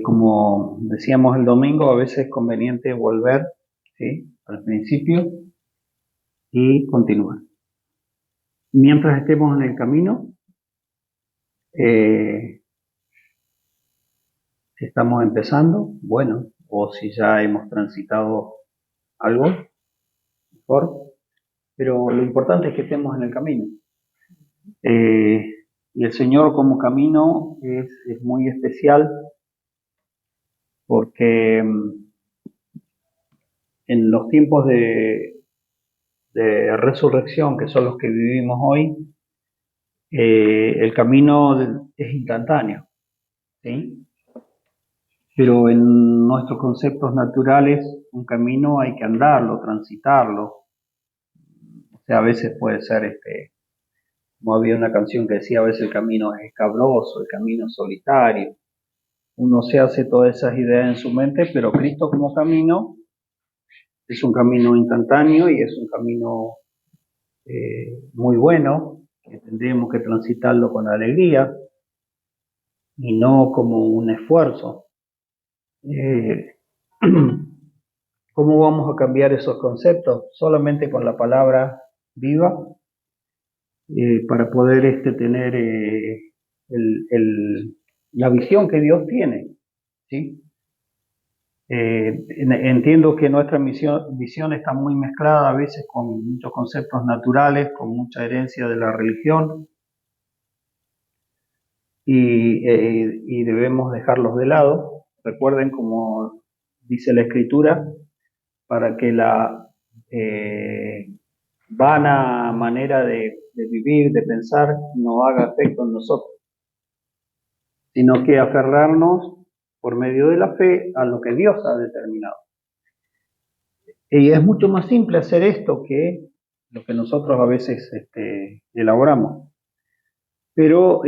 Como decíamos el domingo, a veces es conveniente volver, ¿sí?, al principio y continuar. Mientras estemos en el camino, si estamos empezando, bueno, o si ya hemos transitado algo, mejor, pero lo importante es que estemos en el camino. Y el Señor como camino es muy especial porque en los tiempos de resurrección, que son los que vivimos hoy, el camino es instantáneo, ¿sí? Pero en nuestros conceptos naturales, un camino hay que andarlo, transitarlo. O sea, a veces puede ser, como había una canción que decía, a veces el camino es escabroso, el camino es solitario. Uno se hace todas esas ideas en su mente, pero Cristo como camino es un camino instantáneo y es un camino muy bueno, que tendríamos que transitarlo con alegría y no como un esfuerzo. ¿Cómo vamos a cambiar esos conceptos? Solamente con la palabra viva, para poder tener la visión que Dios tiene, ¿sí? Entiendo que nuestra visión está muy mezclada a veces con muchos conceptos naturales, con mucha herencia de la religión, y debemos dejarlos de lado. Recuerden, como dice la Escritura, para que la vana manera de vivir, de pensar, no haga efecto en nosotros, sino que aferrarnos por medio de la fe a lo que Dios ha determinado. Y es mucho más simple hacer esto que lo que nosotros a veces elaboramos. Pero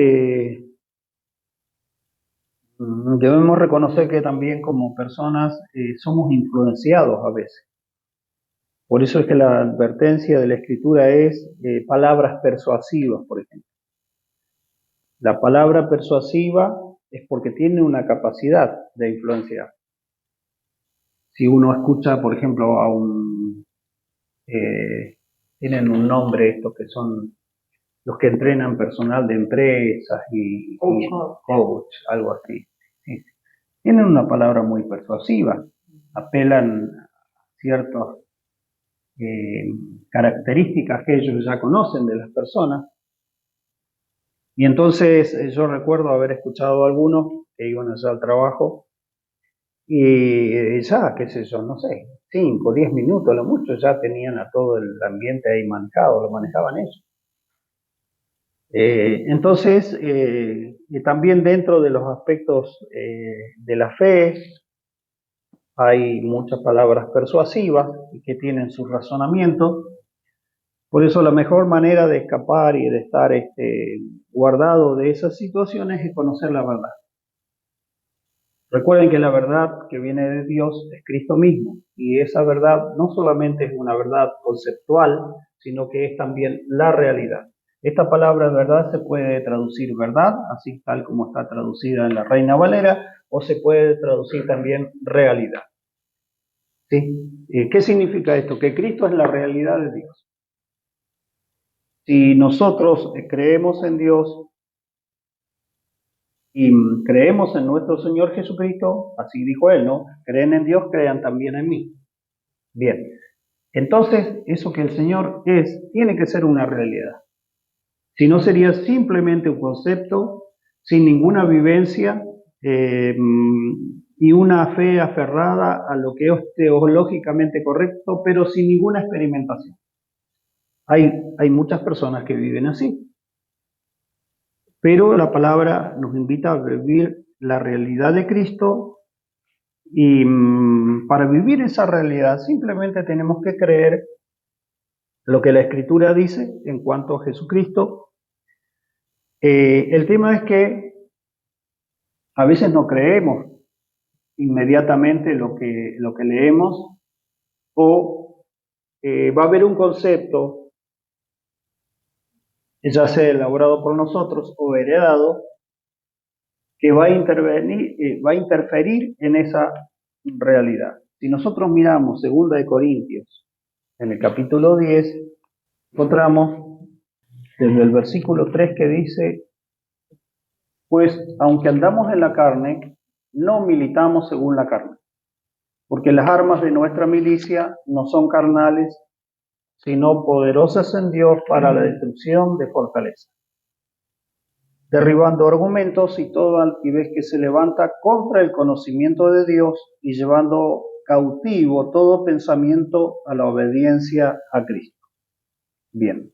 debemos reconocer que también como personas somos influenciados a veces. Por eso es que la advertencia de la Escritura es palabras persuasivas, por ejemplo. La palabra persuasiva es porque tiene una capacidad de influenciar. Si uno escucha, por ejemplo, tienen un nombre estos que son los que entrenan personal de empresas y coach, algo así. Sí. Tienen una palabra muy persuasiva, apelan a ciertas características que ellos ya conocen de las personas. Y entonces yo recuerdo haber escuchado a algunos que iban allá al trabajo y ya, qué sé yo, no sé, 5 o 10 minutos a lo mucho ya tenían a todo el ambiente ahí manejado, lo manejaban ellos. Entonces, también dentro de los aspectos de la fe hay muchas palabras persuasivas y que tienen su razonamiento. Por eso la mejor manera de escapar y de estar guardado de esas situaciones es conocer la verdad. Recuerden que la verdad que viene de Dios es Cristo mismo, y esa verdad no solamente es una verdad conceptual, sino que es también la realidad. Esta palabra verdad se puede traducir verdad, así tal como está traducida en la Reina Valera, o se puede traducir también realidad. ¿Sí? ¿Qué significa esto? Que Cristo es la realidad de Dios. Si nosotros creemos en Dios y creemos en nuestro Señor Jesucristo, así dijo Él, ¿no? Creen en Dios, crean también en mí. Bien, entonces eso que el Señor es, tiene que ser una realidad. Si no, sería simplemente un concepto sin ninguna vivencia y una fe aferrada a lo que es teológicamente correcto, pero sin ninguna experimentación. Hay muchas personas que viven así, pero la palabra nos invita a vivir la realidad de Cristo y para vivir esa realidad simplemente tenemos que creer lo que la Escritura dice en cuanto a Jesucristo. El tema es que a veces no creemos inmediatamente lo que leemos, o va a haber un concepto, ya sea elaborado por nosotros o heredado, que va a interferir en esa realidad. Si nosotros miramos 2 Corintios, en el capítulo 10, encontramos desde el versículo 3 que dice: pues aunque andamos en la carne, no militamos según la carne, porque las armas de nuestra milicia no son carnales, sino poderosas en Dios para la destrucción de fortalezas, derribando argumentos y toda altivez que se levanta contra el conocimiento de Dios y llevando cautivo todo pensamiento a la obediencia a Cristo. Bien.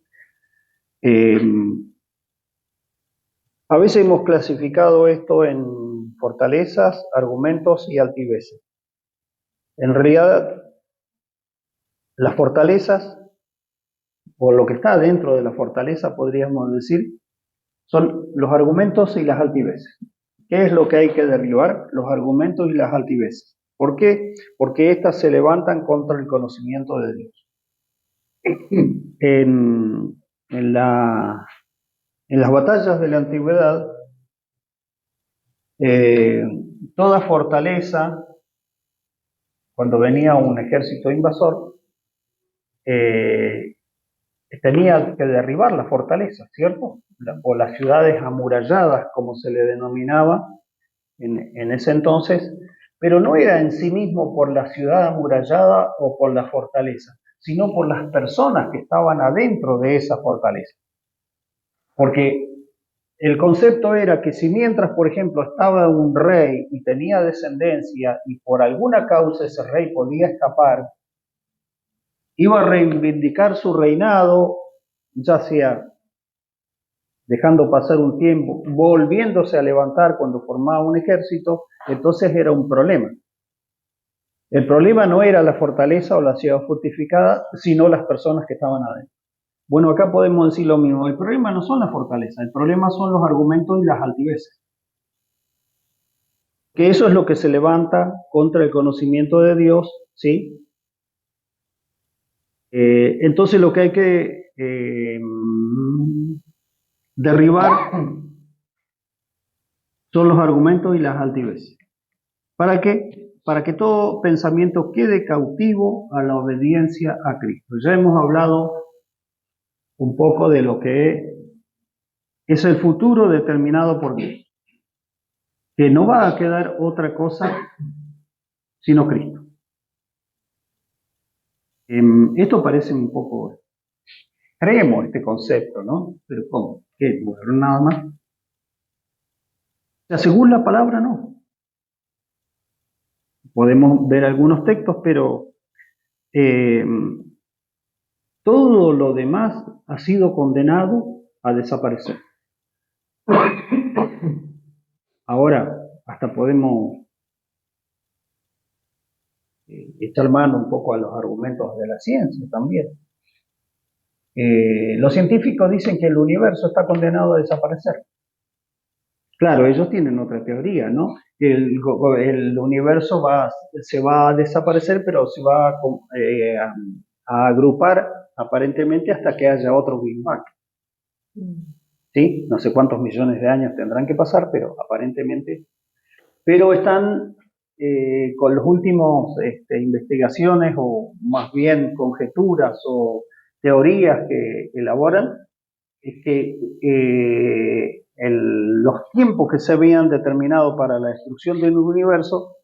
A veces hemos clasificado esto en fortalezas, argumentos y altiveces. En realidad, las fortalezas, o lo que está dentro de la fortaleza, podríamos decir, son los argumentos y las altiveces. ¿Qué es lo que hay que derribar? Los argumentos y las altiveces. ¿Por qué? Porque éstas se levantan contra el conocimiento de Dios. En las batallas de la antigüedad, toda fortaleza, cuando venía un ejército invasor, tenía que derribar la fortaleza, ¿cierto? O las ciudades amuralladas, como se le denominaba en ese entonces, pero no era en sí mismo por la ciudad amurallada o por la fortaleza, sino por las personas que estaban adentro de esa fortaleza. Porque el concepto era que si mientras, por ejemplo, estaba un rey y tenía descendencia y por alguna causa ese rey podía escapar, iba a reivindicar su reinado, ya sea dejando pasar un tiempo, volviéndose a levantar cuando formaba un ejército, entonces era un problema. El problema no era la fortaleza o la ciudad fortificada, sino las personas que estaban adentro. Bueno, acá podemos decir lo mismo. El problema no son las fortalezas, el problema son los argumentos y las altiveces. Que eso es lo que se levanta contra el conocimiento de Dios, ¿sí? Entonces lo que hay que derribar son los argumentos y las altiveces. ¿Para qué? Para que todo pensamiento quede cautivo a la obediencia a Cristo. Ya hemos hablado un poco de lo que es el futuro determinado por Dios, que no va a quedar otra cosa sino Cristo. Esto parece un poco extremo, este concepto, ¿no? Pero ¿cómo? ¿Qué? Bueno, nada más. O sea, según la palabra, no. Podemos ver algunos textos, pero todo lo demás ha sido condenado a desaparecer. Ahora, hasta podemos echar mano un poco a los argumentos de la ciencia también. Los científicos dicen que el universo está condenado a desaparecer. Claro, ellos tienen otra teoría, ¿no? El universo se va a desaparecer, pero se va a agrupar aparentemente hasta que haya otro Big Bang. ¿Sí? No sé cuántos millones de años tendrán que pasar, pero aparentemente. Pero están con las últimas investigaciones, o más bien conjeturas o teorías que elaboran, es que los tiempos que se habían determinado para la destrucción del universo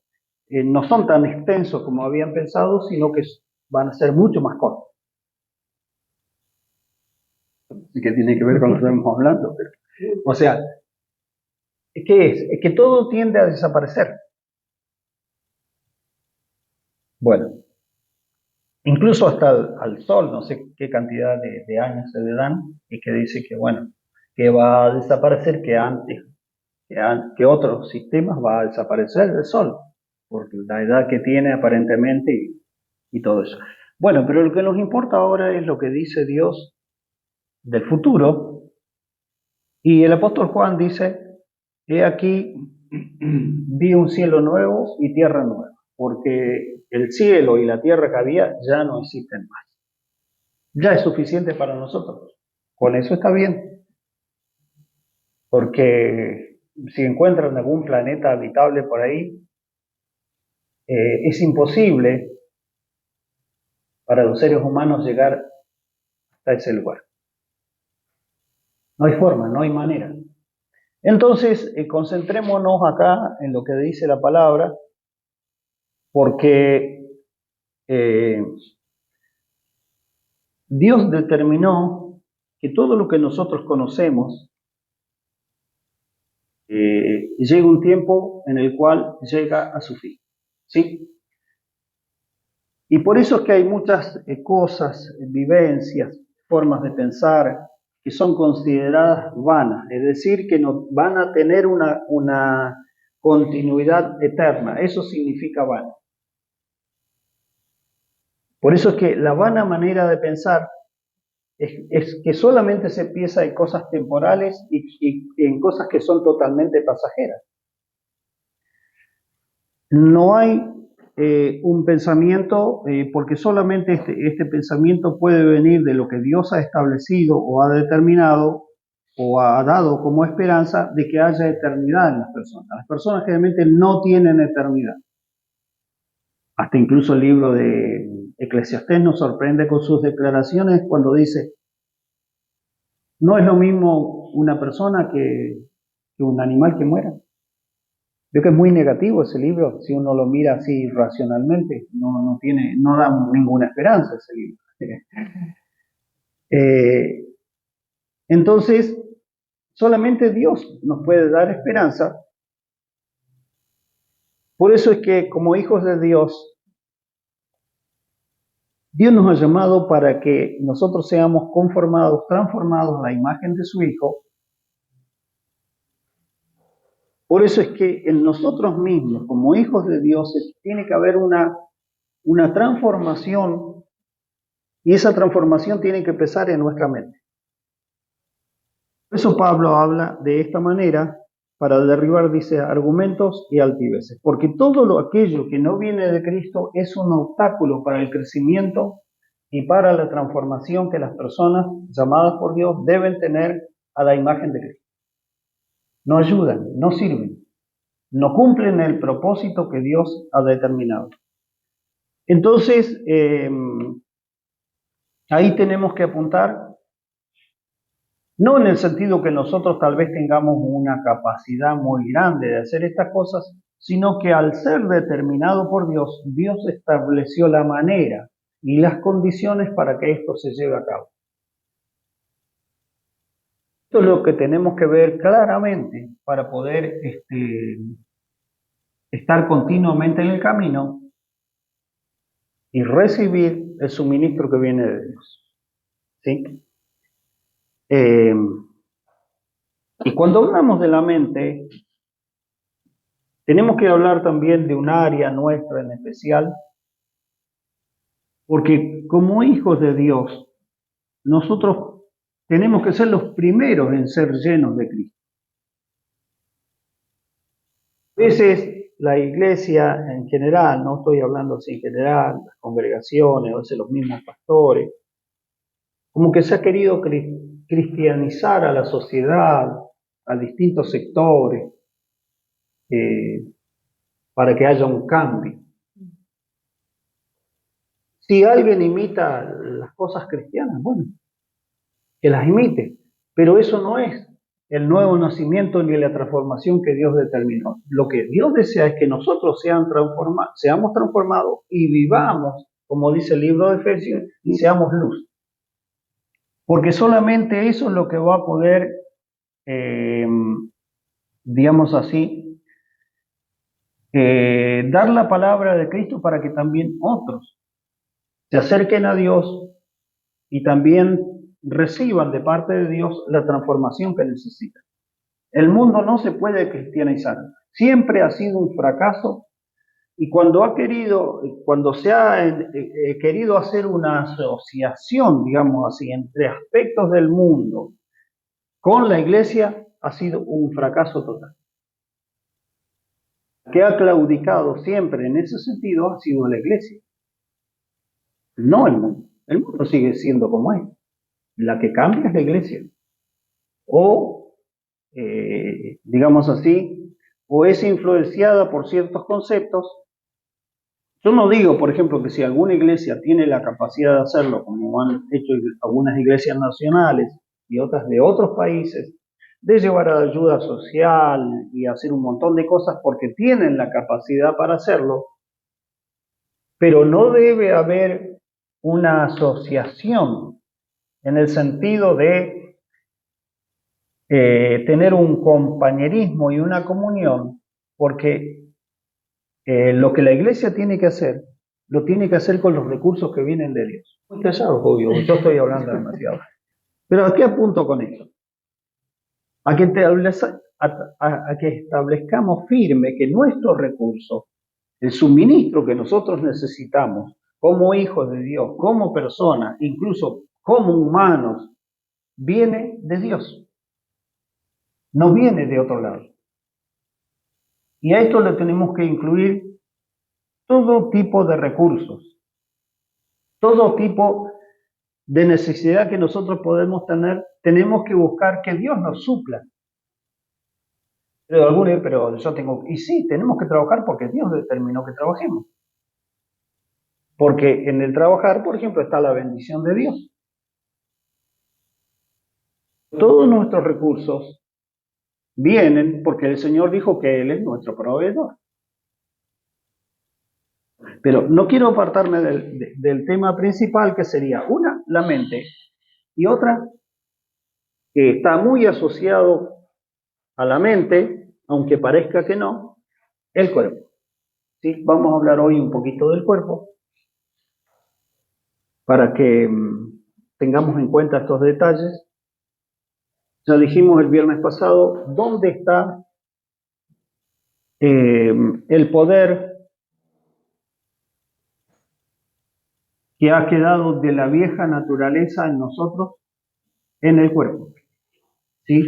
no son tan extensos como habían pensado, sino que van a ser mucho más cortos. Que tiene que ver con lo que estamos hablando. Pero, o sea, ¿qué es? Es que todo tiende a desaparecer. Bueno, incluso hasta al Sol, no sé qué cantidad de años se le dan, y que dice que, bueno, que va a desaparecer, que otros sistemas va a desaparecer del Sol, por la edad que tiene aparentemente y todo eso. Bueno, pero lo que nos importa ahora es lo que dice Dios del futuro, y el apóstol Juan dice: he aquí, vi un cielo nuevo y tierra nueva, porque el cielo y la tierra que había ya no existen más. Ya es suficiente para nosotros. Con eso está bien. Porque si encuentran algún planeta habitable por ahí, es imposible para los seres humanos llegar hasta ese lugar. No hay forma, no hay manera. Entonces, concentrémonos acá en lo que dice la palabra, porque Dios determinó que todo lo que nosotros conocemos llega un tiempo en el cual llega a su fin, ¿sí? Y por eso es que hay muchas cosas, vivencias, formas de pensar que son consideradas vanas, es decir, que no van a tener una continuidad eterna. Eso significa vano. Por eso es que la vana manera de pensar es que solamente se piensa en cosas temporales y en cosas que son totalmente pasajeras. No hay un pensamiento, porque solamente este pensamiento puede venir de lo que Dios ha establecido o ha determinado o ha dado como esperanza de que haya eternidad en las personas. Las personas generalmente no tienen eternidad. Hasta incluso el libro de Eclesiastés nos sorprende con sus declaraciones cuando dice, no es lo mismo una persona que un animal que muera. Creo que es muy negativo ese libro, si uno lo mira así racionalmente, no da ninguna esperanza ese libro. Entonces, solamente Dios nos puede dar esperanza. Por eso es que como hijos de Dios, Dios nos ha llamado para que nosotros seamos conformados, transformados a la imagen de su Hijo. Por eso es que en nosotros mismos, como hijos de Dios, tiene que haber una transformación, y esa transformación tiene que empezar en nuestra mente. Por eso Pablo habla de esta manera para derribar, dice, argumentos y altiveces, porque todo aquello que no viene de Cristo es un obstáculo para el crecimiento y para la transformación que las personas llamadas por Dios deben tener a la imagen de Cristo. No ayudan, no sirven, no cumplen el propósito que Dios ha determinado. Entonces, ahí tenemos que apuntar, no en el sentido que nosotros tal vez tengamos una capacidad muy grande de hacer estas cosas, sino que al ser determinado por Dios, Dios estableció la manera y las condiciones para que esto se lleve a cabo. Esto es lo que tenemos que ver claramente para poder estar continuamente en el camino y recibir el suministro que viene de Dios. ¿Sí? Y cuando hablamos de la mente, tenemos que hablar también de un área nuestra en especial, porque como hijos de Dios, nosotros tenemos que ser los primeros en ser llenos de Cristo. A veces la iglesia en general, no estoy hablando así en general, las congregaciones, a veces los mismos pastores, como que se ha querido cristianizar a la sociedad, a distintos sectores, para que haya un cambio. Si alguien imita las cosas cristianas, bueno, que las imite, pero eso no es el nuevo nacimiento ni la transformación que Dios determinó. Lo que Dios desea es que nosotros seamos transformados y vivamos, como dice el libro de Efesios, y seamos luz. Porque solamente eso es lo que va a poder, digamos así, dar la palabra de Cristo para que también otros se acerquen a Dios y también reciban de parte de Dios la transformación que necesitan. El mundo no se puede cristianizar. Siempre ha sido un fracaso y cuando se ha querido hacer una asociación, digamos así, entre aspectos del mundo con la iglesia, ha sido un fracaso total. La que ha claudicado siempre en ese sentido ha sido la iglesia, no el mundo. El mundo sigue siendo como es. La que cambia es la iglesia. O digamos así, o es influenciada por ciertos conceptos. Yo no digo, por ejemplo, que si alguna iglesia tiene la capacidad de hacerlo, como han hecho algunas iglesias nacionales y otras de otros países, de llevar ayuda social y hacer un montón de cosas porque tienen la capacidad para hacerlo, pero no debe haber una asociación en el sentido de tener un compañerismo y una comunión, porque lo que la iglesia tiene que hacer, lo tiene que hacer con los recursos que vienen de Dios. Muy callado, obvio, yo estoy hablando demasiado. Pero ¿a qué apunto con esto? A que establezcamos firme que nuestros recursos, el suministro que nosotros necesitamos como hijos de Dios, como personas, incluso como humanos, viene de Dios, no viene de otro lado. Y a esto le tenemos que incluir todo tipo de recursos, todo tipo de necesidad que nosotros podemos tener, tenemos que buscar que Dios nos supla. Pero yo tengo, y sí, tenemos que trabajar porque Dios determinó que trabajemos. Porque en el trabajar, por ejemplo, está la bendición de Dios. Todos nuestros recursos vienen porque el Señor dijo que Él es nuestro proveedor. Pero no quiero apartarme del tema principal, que sería una, la mente, y otra, que está muy asociado a la mente, aunque parezca que no, el cuerpo. ¿Sí? Vamos a hablar hoy un poquito del cuerpo, para que tengamos en cuenta estos detalles. Ya dijimos el viernes pasado, ¿dónde está el poder que ha quedado de la vieja naturaleza en nosotros? En el cuerpo. ¿Sí?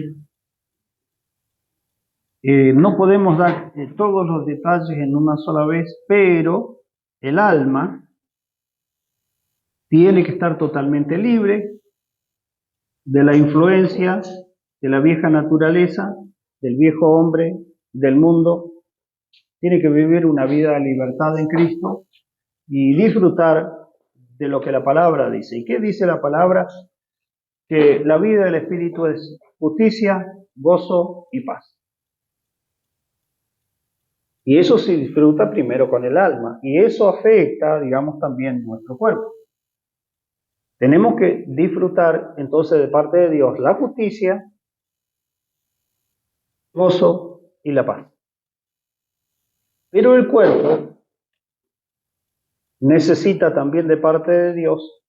No podemos dar todos los detalles en una sola vez, pero el alma tiene que estar totalmente libre de la influencia de la vieja naturaleza, del viejo hombre, del mundo. Tiene que vivir una vida de libertad en Cristo y disfrutar de lo que la palabra dice. ¿Y qué dice la palabra? Que la vida del Espíritu es justicia, gozo y paz. Y eso se disfruta primero con el alma, y eso afecta, digamos, también nuestro cuerpo. Tenemos que disfrutar entonces de parte de Dios la justicia, gozo y la paz. Pero el cuerpo necesita también de parte de Dios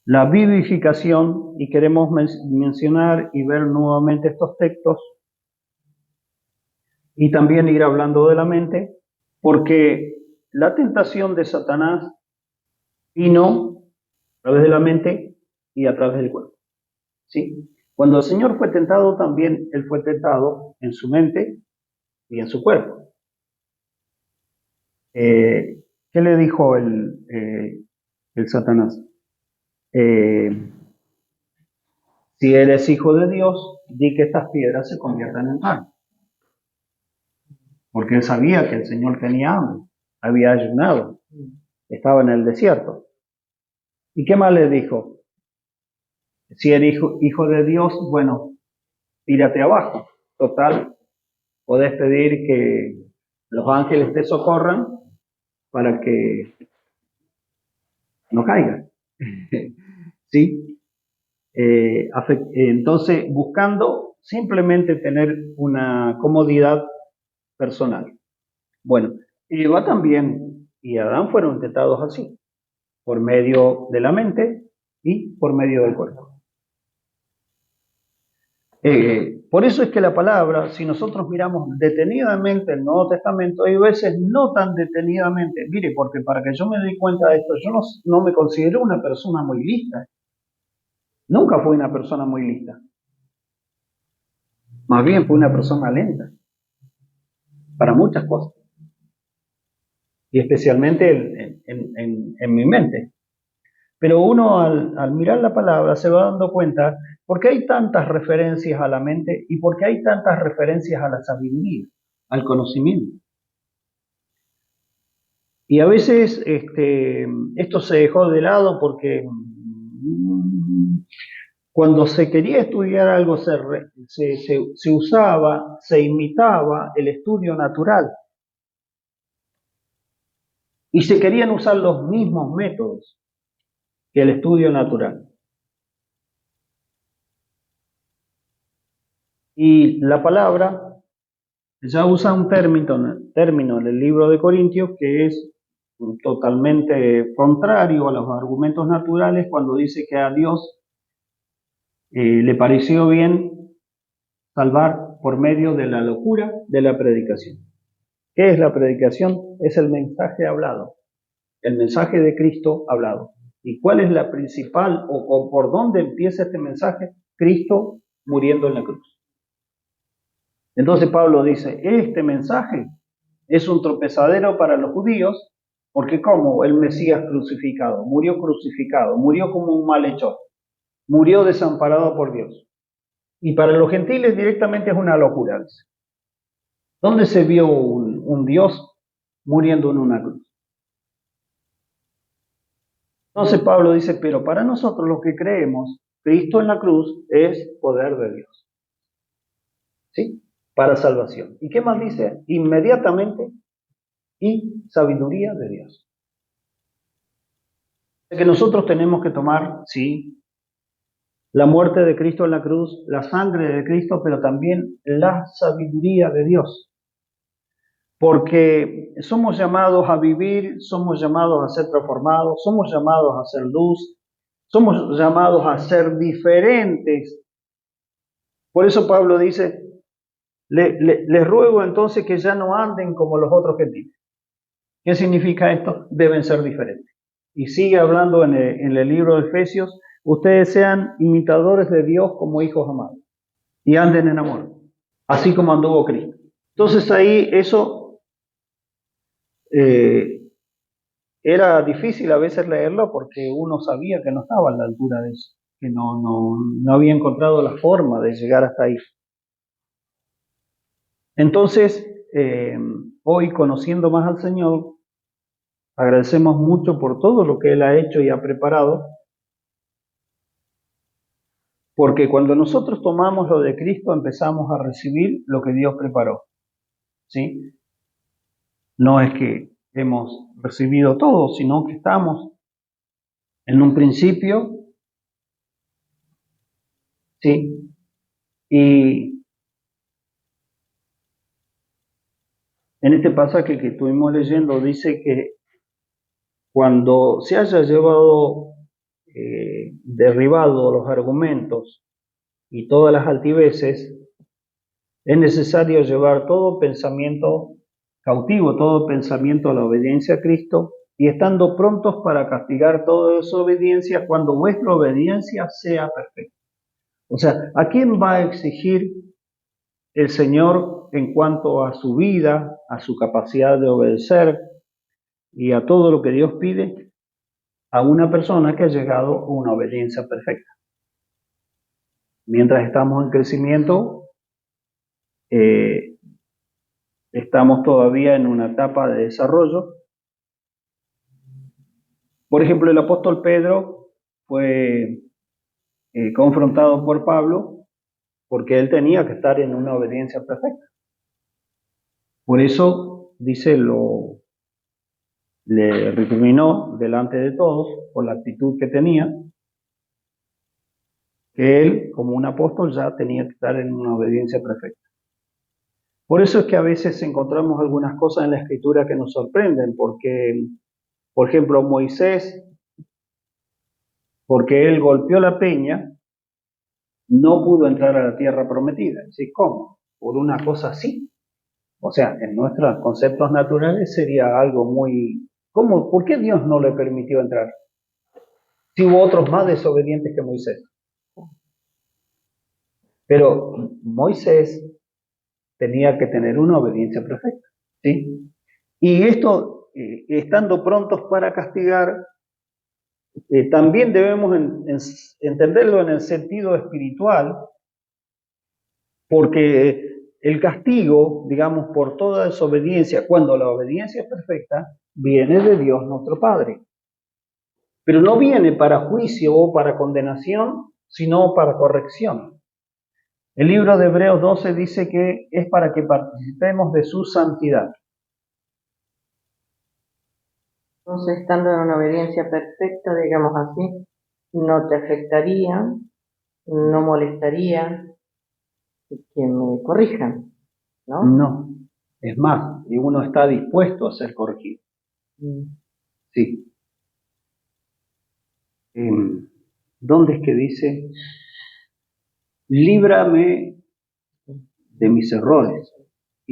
la vivificación, y queremos mencionar y ver nuevamente estos textos, y también ir hablando de la mente, porque la tentación de Satanás vino a través de la mente y a través del cuerpo. ¿Sí? Cuando el Señor fue tentado, también Él fue tentado en su mente y en su cuerpo. ¿Qué le dijo el Satanás? Si eres hijo de Dios, di que estas piedras se conviertan en pan. Porque él sabía que el Señor tenía hambre, había ayunado, estaba en el desierto. ¿Y qué más le dijo? Si eres hijo de Dios, bueno, tírate abajo. Total, podés pedir que los ángeles te socorran para que no caigan. ¿Sí? Entonces, buscando simplemente tener una comodidad personal. Bueno, Eva también y Adán fueron tentados así, por medio de la mente y por medio del cuerpo. Por eso es que la palabra, si nosotros miramos detenidamente el Nuevo Testamento, hay veces no tan detenidamente, mire, porque para que yo me dé cuenta de esto, yo no me considero una persona muy lista. Nunca fui una persona muy lista. Más bien fui una persona lenta para muchas cosas. Y especialmente en mi mente. Pero uno al mirar la palabra se va dando cuenta por qué hay tantas referencias a la mente y por qué hay tantas referencias a la sabiduría, al conocimiento. Y a veces esto se dejó de lado porque cuando se quería estudiar algo se usaba, se imitaba el estudio natural y se querían usar los mismos métodos que el estudio natural. Y la palabra ya usa un término en el libro de Corintios que es totalmente contrario a los argumentos naturales cuando dice que a Dios le pareció bien salvar por medio de la locura de la predicación. ¿Qué es la predicación? Es el mensaje hablado, el mensaje de Cristo hablado. ¿Y cuál es la principal o por dónde empieza este mensaje? Cristo muriendo en la cruz. Entonces Pablo dice, este mensaje es un tropezadero para los judíos, porque como el Mesías crucificado, murió como un malhechor, murió desamparado por Dios. Y para los gentiles directamente es una locura. ¿Dónde se vio un Dios muriendo en una cruz? Entonces Pablo dice, pero para nosotros los que creemos, Cristo en la cruz es poder de Dios. ¿Sí? Para salvación. ¿Y qué más dice? Inmediatamente y sabiduría de Dios. Que nosotros tenemos que tomar, sí, la muerte de Cristo en la cruz, la sangre de Cristo, pero también la sabiduría de Dios. Porque somos llamados a vivir, somos llamados a ser transformados, somos llamados a ser luz, somos llamados a ser diferentes. Por eso Pablo dice, les ruego entonces que ya no anden como los otros gentiles. ¿Qué significa esto? Deben ser diferentes. Y sigue hablando en el libro de Efesios, ustedes sean imitadores de Dios como hijos amados y anden en amor, así como anduvo Cristo. Entonces ahí eso era difícil a veces leerlo porque uno sabía que no estaba a la altura de eso, que no había encontrado la forma de llegar hasta ahí. Entonces, hoy conociendo más al Señor, agradecemos mucho por todo lo que Él ha hecho y ha preparado, porque cuando nosotros tomamos lo de Cristo empezamos a recibir lo que Dios preparó. ¿Sí? No es que hemos recibido todo, sino que estamos en un principio, ¿sí? Y en este pasaje que estuvimos leyendo dice que cuando se haya derribado los argumentos y todas las altiveces, es necesario llevar todo pensamiento cautivo, todo pensamiento a la obediencia a Cristo, y estando prontos para castigar toda desobediencia cuando vuestra obediencia sea perfecta. O sea, ¿a quién va a exigir el Señor en cuanto a su vida, a su capacidad de obedecer y a todo lo que Dios pide? A una persona que ha llegado a una obediencia perfecta. Mientras estamos en crecimiento, estamos todavía en una etapa de desarrollo. Por ejemplo, el apóstol Pedro fue confrontado por Pablo porque él tenía que estar en una obediencia perfecta. Por eso, dice, le recriminó delante de todos por la actitud que tenía, que él, como un apóstol, ya tenía que estar en una obediencia perfecta. Por eso es que a veces encontramos algunas cosas en la Escritura que nos sorprenden, porque, por ejemplo, Moisés, porque él golpeó la peña, no pudo entrar a la tierra prometida. ¿Sí? ¿Cómo? Por una cosa así. O sea, en nuestros conceptos naturales sería algo muy... ¿Cómo? ¿Por qué Dios no le permitió entrar? Si hubo otros más desobedientes que Moisés. Pero Moisés tenía que tener una obediencia perfecta. ¿Sí? Y esto, estando prontos para castigar También debemos entenderlo en el sentido espiritual, porque el castigo, digamos, por toda desobediencia, cuando la obediencia es perfecta, viene de Dios nuestro Padre. Pero no viene para juicio o para condenación, sino para corrección. El libro de Hebreos 12 dice que es para que participemos de su santidad. Entonces, estando en una obediencia perfecta, digamos así, no te afectaría, no molestaría que me corrijan, ¿no? No, es más, y uno está dispuesto a ser corregido. Sí. ¿Dónde es que dice, líbrame de mis errores?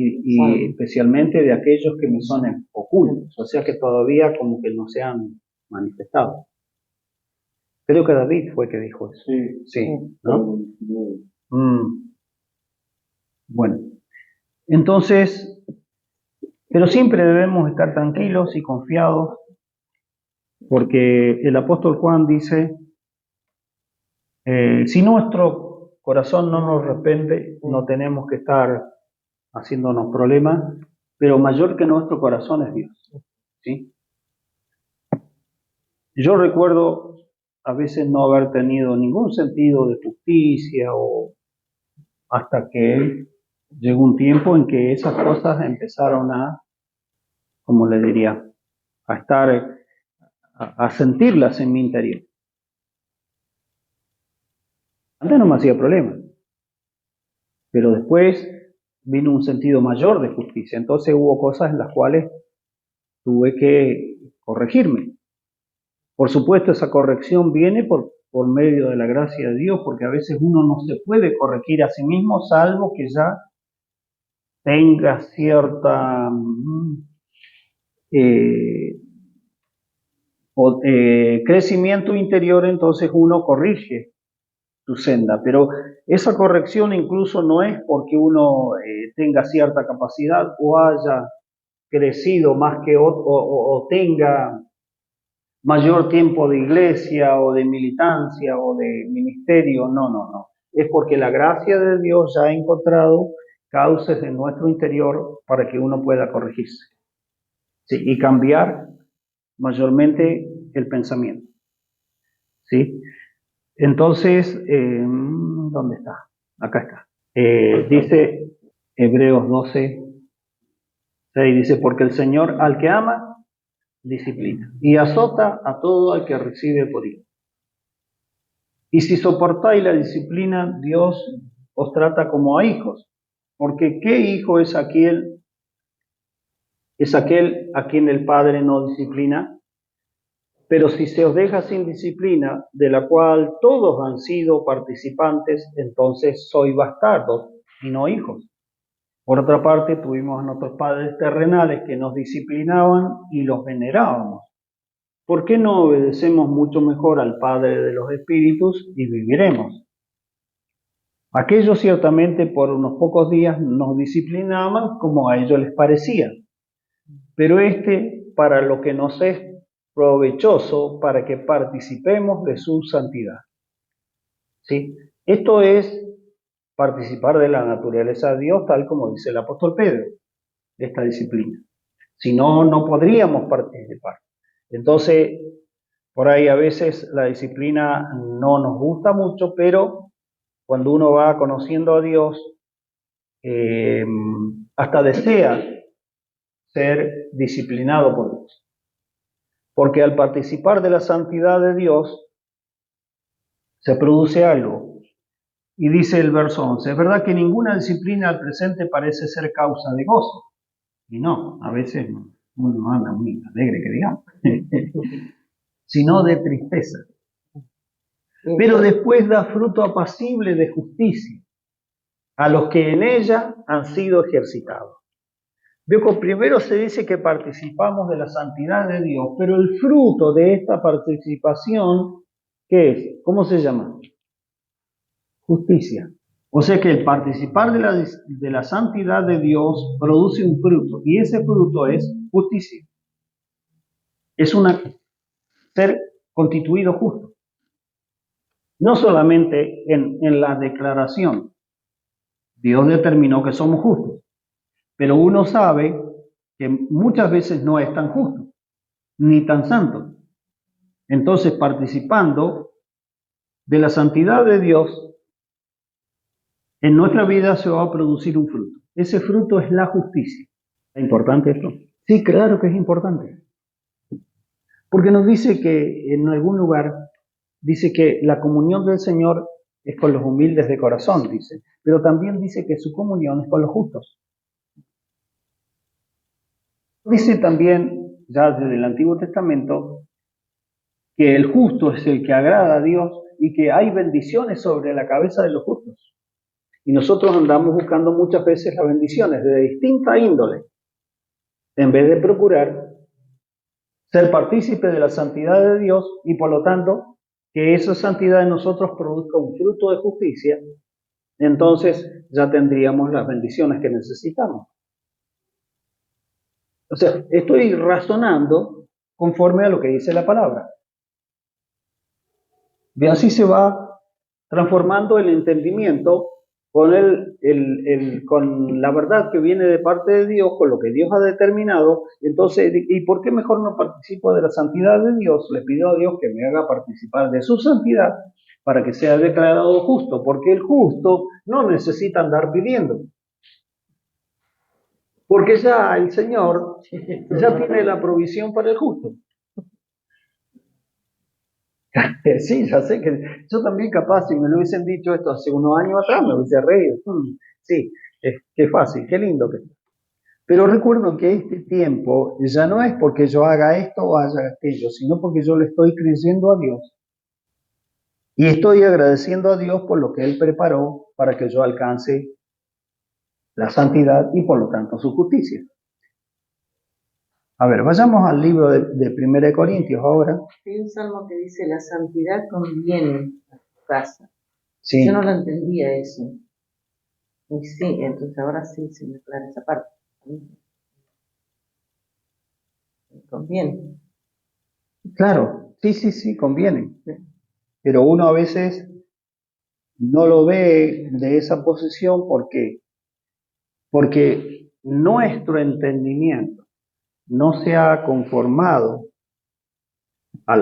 Y especialmente de aquellos que me son ocultos, o sea que todavía como que no se han manifestado. Creo que David fue que dijo eso. Sí, ¿no? Bueno, entonces, pero siempre debemos estar tranquilos y confiados, porque el apóstol Juan dice, si nuestro corazón no nos arrepiente, no tenemos que estar haciéndonos problemas, pero mayor que nuestro corazón es Dios, ¿sí? Yo recuerdo a veces no haber tenido ningún sentido de justicia, o hasta que llegó un tiempo en que esas cosas empezaron a, como le diría, a estar, a sentirlas en mi interior. Antes no me hacía problema, pero después vino un sentido mayor de justicia. Entonces hubo cosas en las cuales tuve que corregirme. Por supuesto, esa corrección viene por medio de la gracia de Dios, porque a veces uno no se puede corregir a sí mismo, salvo que ya tenga cierta crecimiento interior, entonces uno corrige su senda. Pero esa corrección incluso no es porque uno tenga cierta capacidad o haya crecido más que otro, o tenga mayor tiempo de iglesia o de militancia o de ministerio. No. Es porque la gracia de Dios ya ha encontrado cauces en nuestro interior para que uno pueda corregirse, ¿sí? Y cambiar mayormente el pensamiento, ¿sí? Entonces, ¿dónde está? Acá está. Dice Hebreos 12, 6, dice, porque el Señor al que ama, disciplina, y azota a todo al que recibe por hijo. Y si soportáis la disciplina, Dios os trata como a hijos, porque ¿qué hijo es aquel a quien el Padre no disciplina? Pero si se os deja sin disciplina, de la cual todos han sido participantes, entonces sois bastardos y no hijos. Por otra parte, tuvimos a nuestros padres terrenales que nos disciplinaban y los venerábamos. ¿Por qué no obedecemos mucho mejor al Padre de los Espíritus y viviremos? Aquellos ciertamente por unos pocos días nos disciplinaban como a ellos les parecía, pero para lo que nos es provechoso, para que participemos de su santidad. ¿Sí? Esto es participar de la naturaleza de Dios, tal como dice el apóstol Pedro, de esta disciplina. Si no, no podríamos participar. Entonces, por ahí a veces la disciplina no nos gusta mucho, pero cuando uno va conociendo a Dios, hasta desea ser disciplinado por Dios. Porque al participar de la santidad de Dios, se produce algo. Y dice el verso 11, es verdad que ninguna disciplina al presente parece ser causa de gozo. Y no, a veces uno anda muy alegre, que digamos, sino de tristeza. Pero después da fruto apacible de justicia a los que en ella han sido ejercitados. Veo que primero se dice que participamos de la santidad de Dios, pero el fruto de esta participación, ¿qué es? ¿Cómo se llama? Justicia. O sea que el participar de la santidad de Dios produce un fruto, y ese fruto es justicia. Es ser constituidos justos. No solamente en la declaración, Dios determinó que somos justos, pero uno sabe que muchas veces no es tan justo, ni tan santo. Entonces, participando de la santidad de Dios, en nuestra vida se va a producir un fruto. Ese fruto es la justicia. ¿Es importante esto? Sí, claro que es importante. Porque nos dice que en algún lugar, dice que la comunión del Señor es con los humildes de corazón, dice. Pero también dice que su comunión es con los justos. Dice también, ya desde el Antiguo Testamento, que el justo es el que agrada a Dios y que hay bendiciones sobre la cabeza de los justos. Y nosotros andamos buscando muchas veces las bendiciones de distinta índole, en vez de procurar ser partícipe de la santidad de Dios y por lo tanto que esa santidad en nosotros produzca un fruto de justicia, entonces ya tendríamos las bendiciones que necesitamos. O sea, estoy razonando conforme a lo que dice la palabra. Y así se va transformando el entendimiento con, con la verdad que viene de parte de Dios, con lo que Dios ha determinado. Entonces, ¿y por qué mejor no participo de la santidad de Dios? Le pido a Dios que me haga participar de su santidad para que sea declarado justo, porque el justo no necesita andar pidiendo. Porque ya el Señor ya tiene la provisión para el justo. Sí, ya sé que yo también capaz, si me lo hubiesen dicho esto hace unos años atrás, me hubiese reído. Sí, qué fácil, qué lindo que es. Pero recuerdo que este tiempo ya no es porque yo haga esto o haga aquello, sino porque yo le estoy creyendo a Dios. Y estoy agradeciendo a Dios por lo que Él preparó para que yo alcance la santidad y por lo tanto su justicia. A ver, vayamos al libro de 1 Corintios ahora. Hay un salmo que dice, la santidad conviene a tu casa. Sí. Yo no lo entendía eso. Y sí, entonces ahora sí se me aclara esa parte. Conviene. Claro, sí, conviene. Pero uno a veces no lo ve de esa posición. ¿Por qué? Porque nuestro entendimiento no se ha conformado a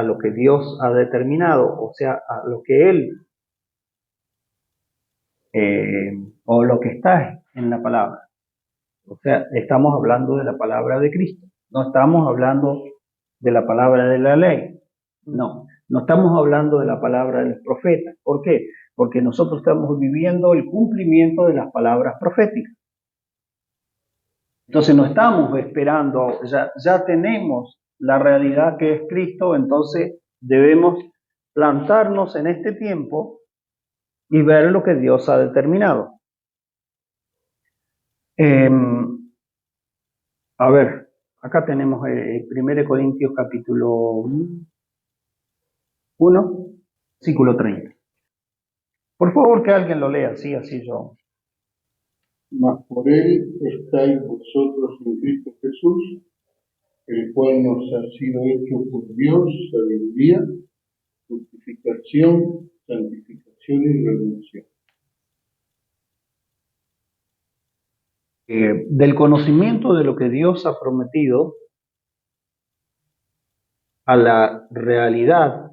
lo que Dios ha determinado, o sea, a lo que Él, o lo que está en la palabra. O sea, estamos hablando de la palabra de Cristo, no estamos hablando de la palabra de la ley, no estamos hablando de la palabra del profeta. ¿Por qué? Porque nosotros estamos viviendo el cumplimiento de las palabras proféticas. Entonces no estamos esperando, ya tenemos la realidad que es Cristo, entonces debemos plantarnos en este tiempo y ver lo que Dios ha determinado. A ver, acá tenemos 1 Corintios capítulo 1, versículo 30. Por favor, que alguien lo lea, así yo. Mas por él estáis vosotros en Cristo Jesús, el cual nos ha sido hecho por Dios sabiduría, justificación, santificación y redención. Del conocimiento de lo que Dios ha prometido a la realidad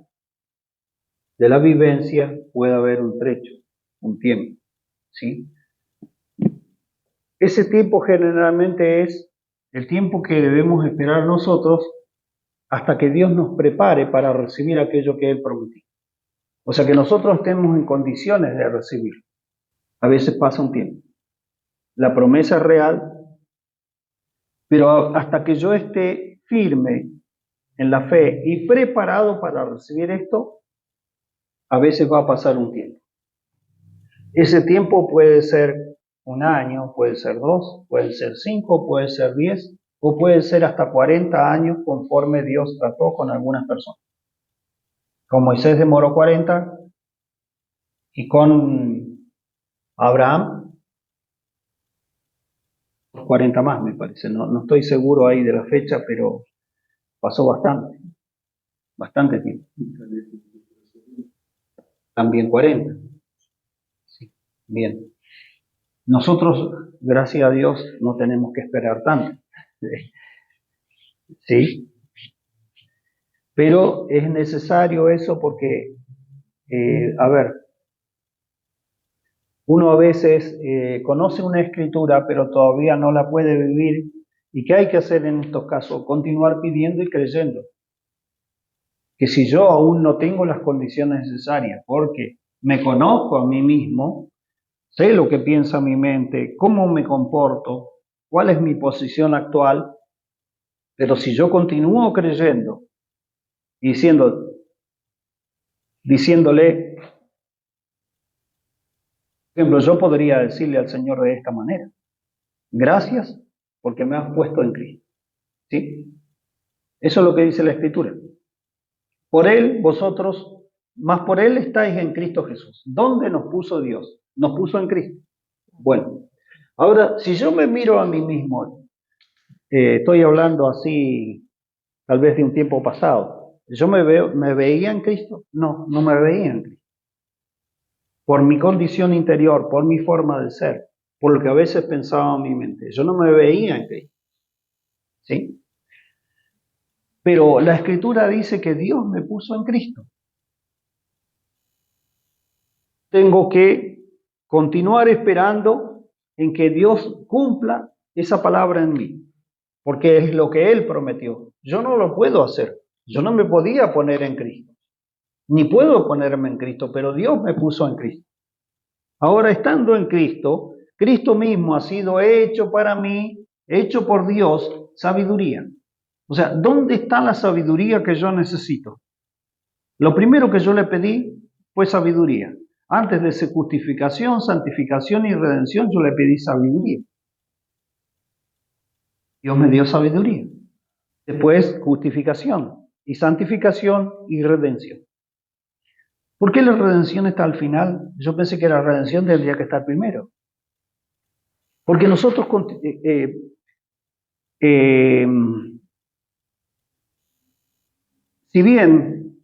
de la vivencia puede haber un trecho, un tiempo, ¿sí? Ese tiempo generalmente es el tiempo que debemos esperar nosotros hasta que Dios nos prepare para recibir aquello que Él prometió. O sea, que nosotros estemos en condiciones de recibir. A veces pasa un tiempo. La promesa es real, pero hasta que yo esté firme en la fe y preparado para recibir esto, a veces va a pasar un tiempo. Ese tiempo puede ser un año, puede ser 2, puede ser 5, puede ser 10, o puede ser hasta 40 años conforme Dios trató con algunas personas. Con Moisés demoró 40 y con Abraham 40 más, me parece. No estoy seguro ahí de la fecha, pero pasó bastante. bastante tiempo. También 40. Sí, bien. Nosotros, gracias a Dios, no tenemos que esperar tanto. ¿Sí? Pero es necesario eso porque, a ver, uno a veces conoce una escritura, pero todavía no la puede vivir. ¿Y qué hay que hacer en estos casos? Continuar pidiendo y creyendo. Que si yo aún no tengo las condiciones necesarias, porque me conozco a mí mismo, sé lo que piensa mi mente, cómo me comporto, cuál es mi posición actual, pero si yo continúo creyendo y diciéndole, por ejemplo, yo podría decirle al Señor de esta manera: gracias porque me has puesto en Cristo. ¿Sí? Eso es lo que dice la Escritura. Por Él, vosotros, más por Él estáis en Cristo Jesús. ¿Dónde nos puso Dios? Nos puso en Cristo. Bueno, ahora, si yo me miro a mí mismo, estoy hablando así, tal vez de un tiempo pasado, ¿yo me veía en Cristo? No, no me veía en Cristo. Por mi condición interior, por mi forma de ser, por lo que a veces pensaba en mi mente, yo no me veía en Cristo. ¿Sí? Pero la Escritura dice que Dios me puso en Cristo. Tengo que continuar esperando en que Dios cumpla esa palabra en mí, porque es lo que Él prometió. Yo no lo puedo hacer. Yo no me podía poner en Cristo, ni puedo ponerme en Cristo, pero Dios me puso en Cristo. Ahora, estando en Cristo, Cristo mismo ha sido hecho para mí, hecho por Dios, sabiduría. O sea, ¿dónde está la sabiduría que yo necesito? Lo primero que yo le pedí fue sabiduría. Antes de su justificación, santificación y redención, yo le pedí sabiduría. Dios me dio sabiduría. Después, justificación y santificación y redención. ¿Por qué la redención está al final? Yo pensé que la redención tendría que estar primero. Porque nosotros, si bien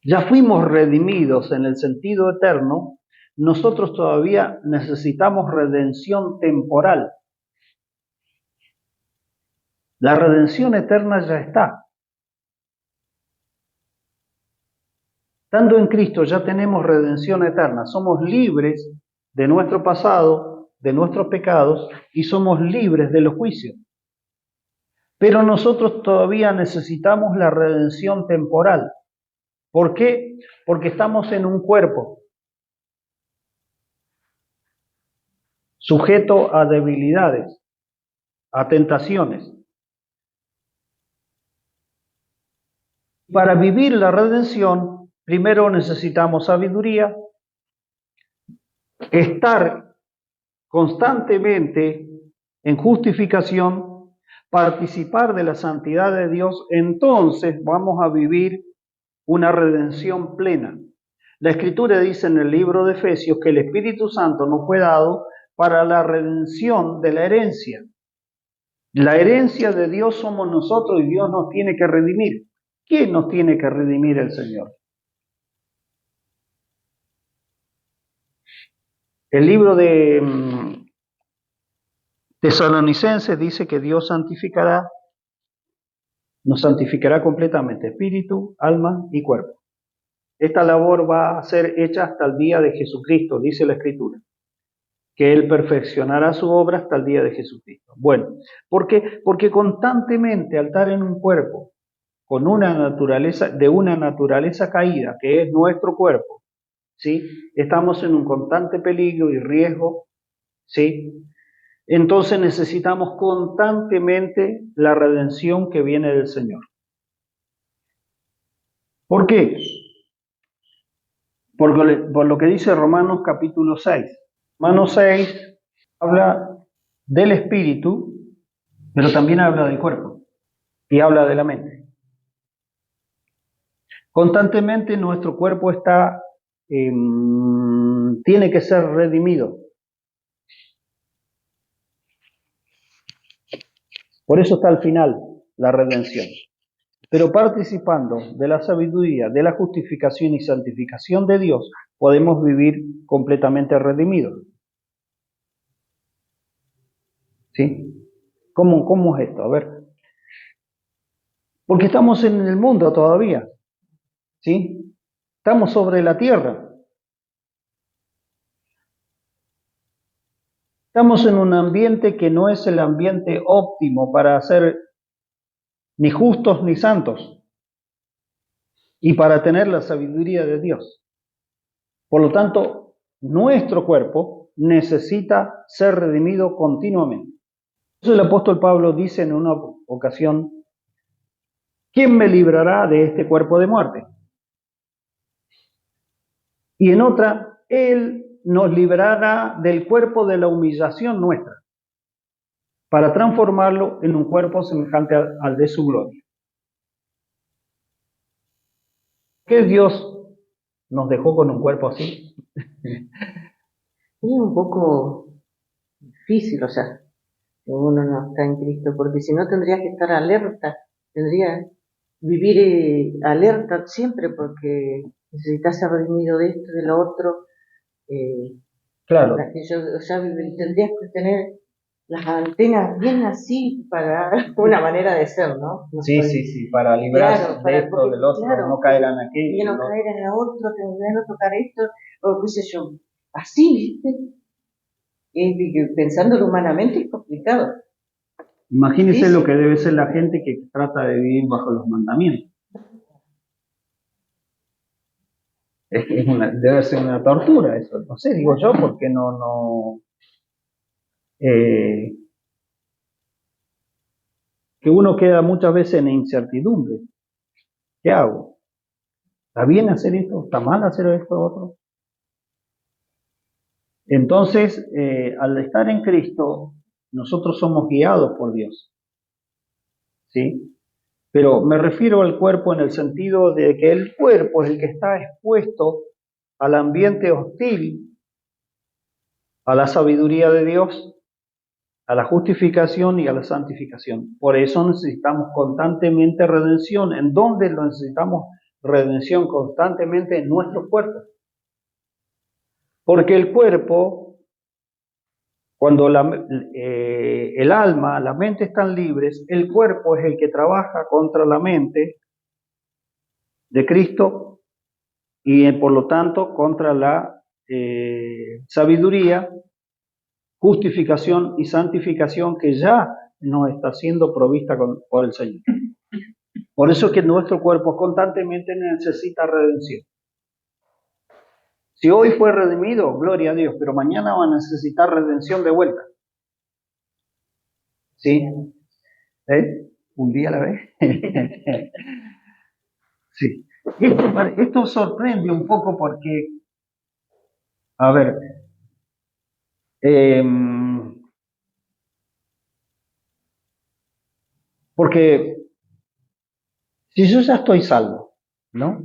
ya fuimos redimidos en el sentido eterno, nosotros todavía necesitamos redención temporal. La redención eterna ya está. Estando en Cristo ya tenemos redención eterna. Somos libres de nuestro pasado, de nuestros pecados, y somos libres de los juicios. Pero nosotros todavía necesitamos la redención temporal. ¿Por qué? Porque estamos en un cuerpo sujeto a debilidades, a tentaciones. Para vivir la redención, primero necesitamos sabiduría, estar constantemente en justificación, participar de la santidad de Dios, entonces vamos a vivir una redención plena. La Escritura dice en el libro de Efesios que el Espíritu Santo nos fue dado para la redención de la herencia. La herencia de Dios somos nosotros y Dios nos tiene que redimir. ¿Quién nos tiene que redimir? El Señor. El libro de Tesalonicenses dice que Dios nos santificará completamente, espíritu, alma y cuerpo. Esta labor va a ser hecha hasta el día de Jesucristo, dice la Escritura, que Él perfeccionará su obra hasta el día de Jesucristo. Bueno, ¿por qué? Porque constantemente al estar en un cuerpo con de una naturaleza caída, que es nuestro cuerpo, ¿sí? Estamos en un constante peligro y riesgo, ¿sí? Entonces necesitamos constantemente la redención que viene del Señor. ¿Por qué? Por lo que dice Romanos capítulo 6. Romanos 6 habla del espíritu, pero también habla del cuerpo y habla de la mente. Constantemente nuestro cuerpo tiene que ser redimido. Por eso está al final la redención. Pero participando de la sabiduría, de la justificación y santificación de Dios, podemos vivir completamente redimidos. ¿Sí? ¿Cómo es esto? A ver. Porque estamos en el mundo todavía. ¿Sí? Estamos sobre la tierra. Estamos en un ambiente que no es el ambiente óptimo para ser ni justos ni santos y para tener la sabiduría de Dios. Por lo tanto, nuestro cuerpo necesita ser redimido continuamente. Entonces el apóstol Pablo dice en una ocasión, ¿quién me librará de este cuerpo de muerte? Y en otra, Él nos librará del cuerpo de la humillación nuestra, para transformarlo en un cuerpo semejante al de su gloria. ¿Qué Dios nos dejó con un cuerpo así? Es un poco difícil, o sea, que uno no está en Cristo, porque si no tendrías que estar alerta, tendrías vivir alerta siempre, porque necesitas ser redimido de esto, de lo otro. Claro. O sea, tendrías que tener las antenas bien así para una manera de ser, ¿no? No Sí, sé. sí, para librarse Claro, de esto, porque, del otro, claro, no caer en aquello. y no caer en la otra, no tocar esto, o qué sé yo. Así, ¿viste? Pensándolo humanamente es complicado. Imagínense Sí, lo sí. que debe ser la gente que trata de vivir bajo los mandamientos. Debe ser una tortura eso, no sé, digo yo, porque que uno queda muchas veces en incertidumbre. ¿Qué hago? ¿Está bien hacer esto? ¿Está mal hacer esto otro? Entonces, al estar en Cristo, nosotros somos guiados por Dios, ¿sí? Pero me refiero al cuerpo en el sentido de que el cuerpo es el que está expuesto al ambiente hostil, a la sabiduría de Dios, a la justificación y a la santificación. Por eso necesitamos constantemente redención. ¿En dónde lo necesitamos redención? Constantemente en nuestro cuerpo. Porque el cuerpo, cuando el alma, la mente están libres, el cuerpo es el que trabaja contra la mente de Cristo y por lo tanto contra la sabiduría, justificación y santificación que ya nos está siendo provista por el Señor. Por eso es que nuestro cuerpo constantemente necesita redención. Si hoy fue redimido, gloria a Dios, pero mañana va a necesitar redención de vuelta. ¿Sí? Un día a la vez. Sí. Esto sorprende un poco porque, a ver, porque si yo ya estoy salvo, ¿no?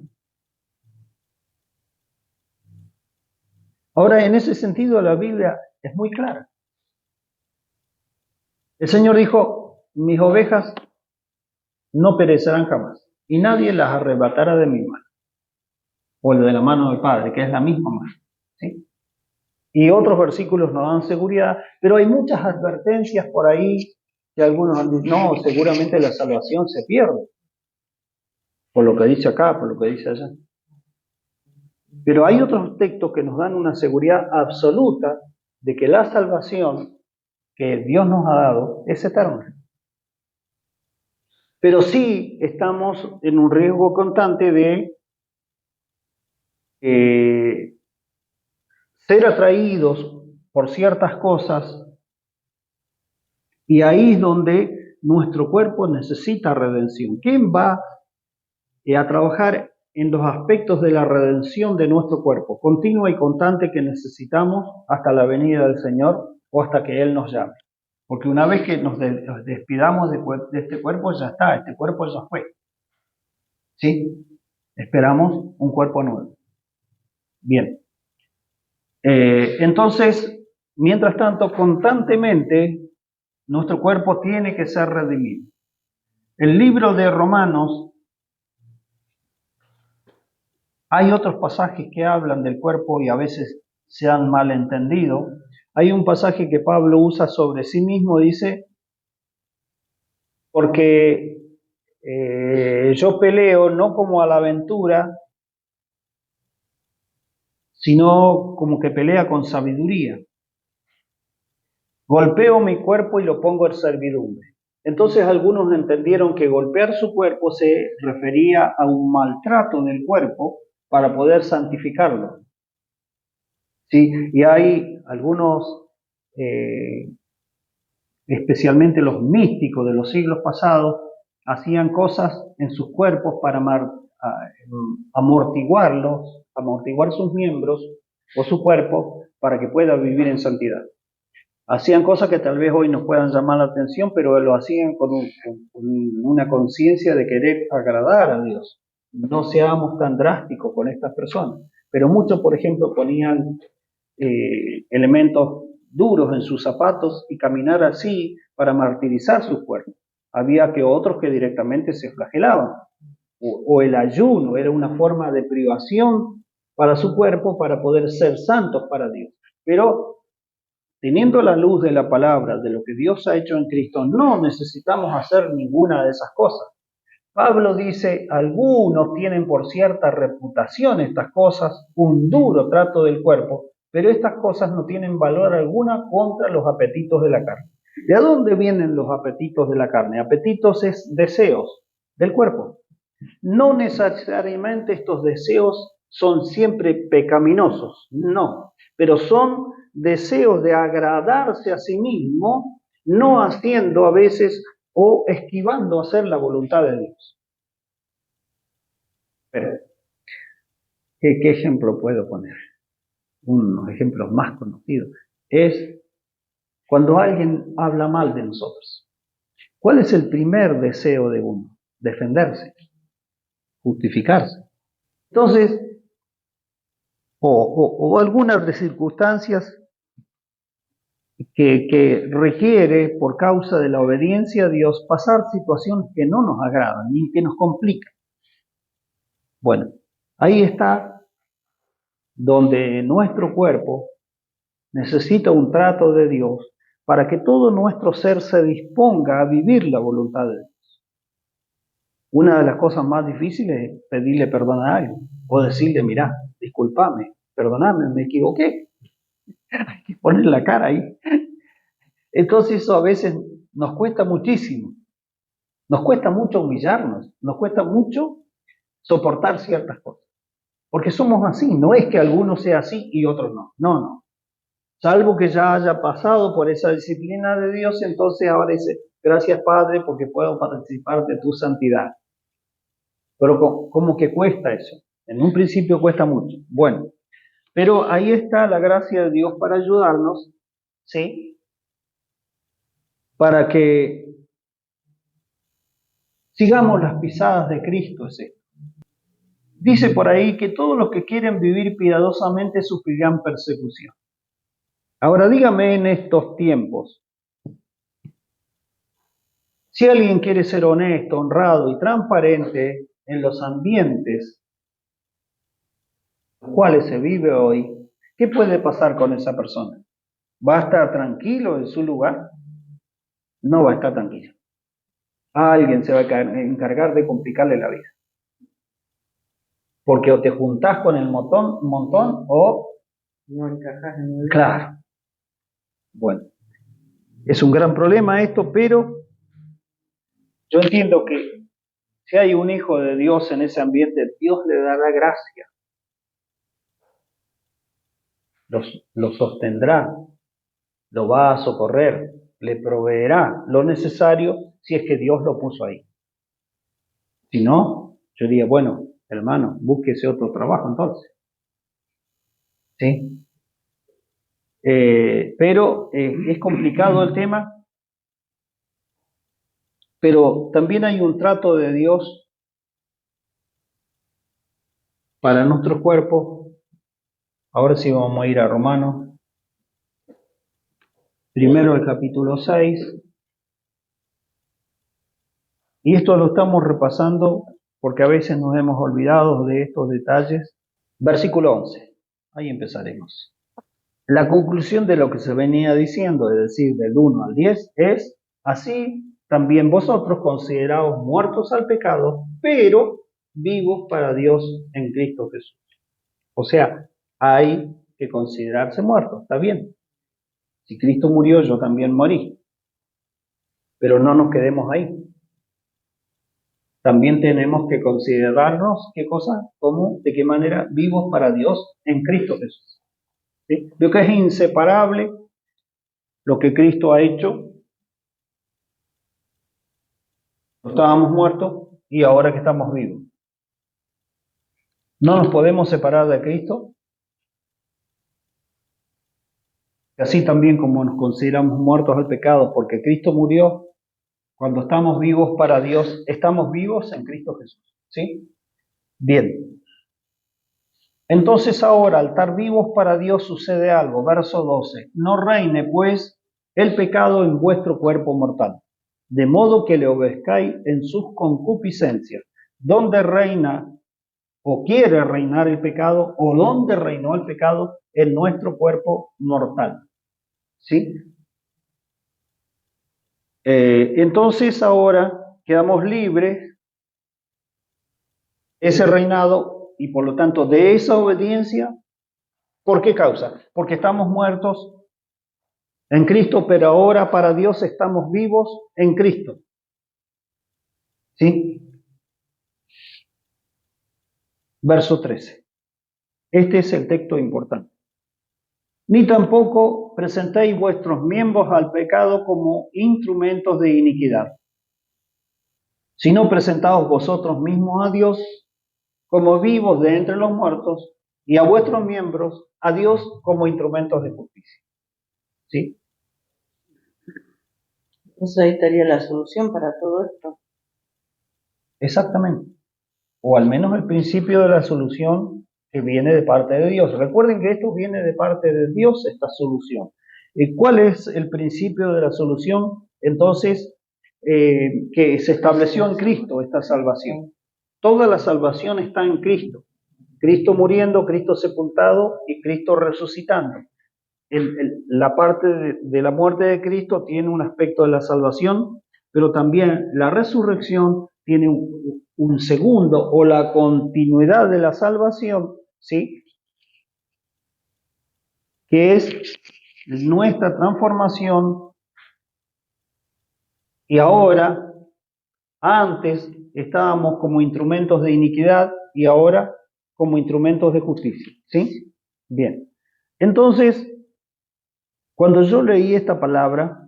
Ahora, en ese sentido, la Biblia es muy clara. El Señor dijo, mis ovejas no perecerán jamás, y nadie las arrebatará de mi mano, o de la mano del Padre, que es la misma mano. ¿Sí? Y otros versículos nos dan seguridad, pero hay muchas advertencias por ahí que algunos han dicho, no, seguramente la salvación se pierde, por lo que dice acá, por lo que dice allá. Pero hay otros textos que nos dan una seguridad absoluta de que la salvación que Dios nos ha dado es eterna. Pero sí estamos en un riesgo constante de ser atraídos por ciertas cosas, y ahí es donde nuestro cuerpo necesita redención. ¿Quién va a trabajar en los aspectos de la redención de nuestro cuerpo, continua y constante, que necesitamos hasta la venida del Señor o hasta que Él nos llame? Porque una vez que nos despidamos de este cuerpo, ya está, este cuerpo ya fue. ¿Sí? Esperamos un cuerpo nuevo. Bien. Entonces, mientras tanto, constantemente nuestro cuerpo tiene que ser redimido. El libro de Romanos Hay otros pasajes que hablan del cuerpo y a veces se han malentendido. Hay un pasaje que Pablo usa sobre sí mismo, dice, porque yo peleo no como a la aventura, sino como que pelea con sabiduría. Golpeo mi cuerpo y lo pongo en servidumbre. Entonces algunos entendieron que golpear su cuerpo se refería a un maltrato del cuerpo para poder santificarlo. ¿Sí? Y hay algunos, especialmente los místicos de los siglos pasados, hacían cosas en sus cuerpos para amortiguar sus miembros o su cuerpo para que pueda vivir en santidad. Hacían cosas que tal vez hoy nos puedan llamar la atención, pero lo hacían con una conciencia de querer agradar a Dios. No seamos tan drásticos con estas personas. Pero muchos, por ejemplo, ponían elementos duros en sus zapatos y caminar así para martirizar sus cuerpos. Había que otros que directamente se flagelaban. O el ayuno era una forma de privación para su cuerpo para poder ser santos para Dios. Pero teniendo la luz de la palabra, de lo que Dios ha hecho en Cristo, no necesitamos hacer ninguna de esas cosas. Pablo dice, algunos tienen por cierta reputación estas cosas, un duro trato del cuerpo, pero estas cosas no tienen valor alguna contra los apetitos de la carne. ¿De dónde vienen los apetitos de la carne? Apetitos es deseos del cuerpo. No necesariamente estos deseos son siempre pecaminosos, no, pero son deseos de agradarse a sí mismo, no haciendo a veces o esquivando hacer la voluntad de Dios. Pero, ¿qué ejemplo puedo poner? Unos ejemplos más conocidos. Es cuando alguien habla mal de nosotros. ¿Cuál es el primer deseo de uno? Defenderse, justificarse. Entonces, o algunas de circunstancias que requiere, por causa de la obediencia a Dios, pasar situaciones que no nos agradan ni que nos complican. Bueno, ahí está donde nuestro cuerpo necesita un trato de Dios para que todo nuestro ser se disponga a vivir la voluntad de Dios. Una de las cosas más difíciles es pedirle perdón a alguien o decirle, mirá, discúlpame, perdóname, me equivoqué. Hay que poner la cara ahí. Entonces eso a veces nos cuesta muchísimo. Nos cuesta mucho humillarnos, nos cuesta mucho soportar ciertas cosas. Porque somos así, no es que alguno sea así y otros no. No, no. Salvo que ya haya pasado por esa disciplina de Dios, entonces ahora dice, gracias Padre porque puedo participar de tu santidad. Pero como que cuesta eso. En un principio cuesta mucho. Bueno, pero ahí está la gracia de Dios para ayudarnos, ¿sí? Para que sigamos las pisadas de Cristo, es esto. Dice por ahí que todos los que quieren vivir piadosamente sufrirán persecución. Ahora dígame en estos tiempos, si alguien quiere ser honesto, honrado y transparente en los ambientes en los cuales se vive hoy, ¿qué puede pasar con esa persona? ¿Va a estar tranquilo en su lugar? No va a estar tranquilo. Alguien se va a encargar de complicarle la vida. Porque o te juntás con el montón o no encajas en el... Claro. Bueno, es un gran problema esto, pero yo entiendo que si hay un hijo de Dios en ese ambiente, Dios le dará gracia. Lo sostendrá, lo va a socorrer, le proveerá lo necesario si es que Dios lo puso ahí. Si no, yo diría, bueno, hermano, búsquese otro trabajo entonces. ¿Sí? Pero es complicado el tema, pero también hay un trato de Dios para nuestro cuerpo. Ahora sí vamos a ir a Romanos, primero el capítulo 6, y esto lo estamos repasando porque a veces nos hemos olvidado de estos detalles Versículo 11. Ahí empezaremos. La conclusión de lo que se venía diciendo, es decir, del 1 al 10, es: así también vosotros consideraos muertos al pecado, pero vivos para Dios en Cristo Jesús. O sea, hay que considerarse muertos, está bien. Si Cristo murió, yo también morí. Pero no nos quedemos ahí. También tenemos que considerarnos, ¿qué cosa? ¿Cómo? ¿De qué manera? Vivos para Dios en Cristo Jesús. ¿Sí? Lo que es inseparable, lo que Cristo ha hecho. Estábamos muertos y ahora que estamos vivos. No nos podemos separar de Cristo. Así también como nos consideramos muertos al pecado porque Cristo murió, cuando estamos vivos para Dios, estamos vivos en Cristo Jesús. ¿Sí? Bien. Entonces ahora, al estar vivos para Dios, sucede algo. Verso 12. No reine, pues, el pecado en vuestro cuerpo mortal, de modo que le obedezcáis en sus concupiscencias. ¿Dónde reina o quiere reinar el pecado, o dónde reinó el pecado? En nuestro cuerpo mortal. ¿Sí? Entonces ahora quedamos libres ese reinado y por lo tanto de esa obediencia. ¿Por qué causa? Porque estamos muertos en Cristo, pero ahora para Dios estamos vivos en Cristo. ¿Sí? Verso 13. Este es el texto importante. Ni tampoco presentéis vuestros miembros al pecado como instrumentos de iniquidad, sino presentaos vosotros mismos a Dios como vivos de entre los muertos, y a vuestros miembros a Dios como instrumentos de justicia. ¿Sí? Entonces ahí estaría la solución para todo esto. Exactamente. O al menos el principio de la solución que viene de parte de Dios. Recuerden que esto viene de parte de Dios, esta solución. ¿Cuál es el principio de la solución? Entonces, que se estableció en Cristo esta salvación. Toda la salvación está en Cristo. Cristo muriendo, Cristo sepultado y Cristo resucitando. La parte de la muerte de Cristo tiene un aspecto de la salvación, pero también la resurrección tiene un segundo, o la continuidad de la salvación, ¿sí? Que es nuestra transformación. Y ahora, antes estábamos como instrumentos de iniquidad y ahora como instrumentos de justicia, ¿sí? Bien. Entonces, cuando yo leí esta palabra,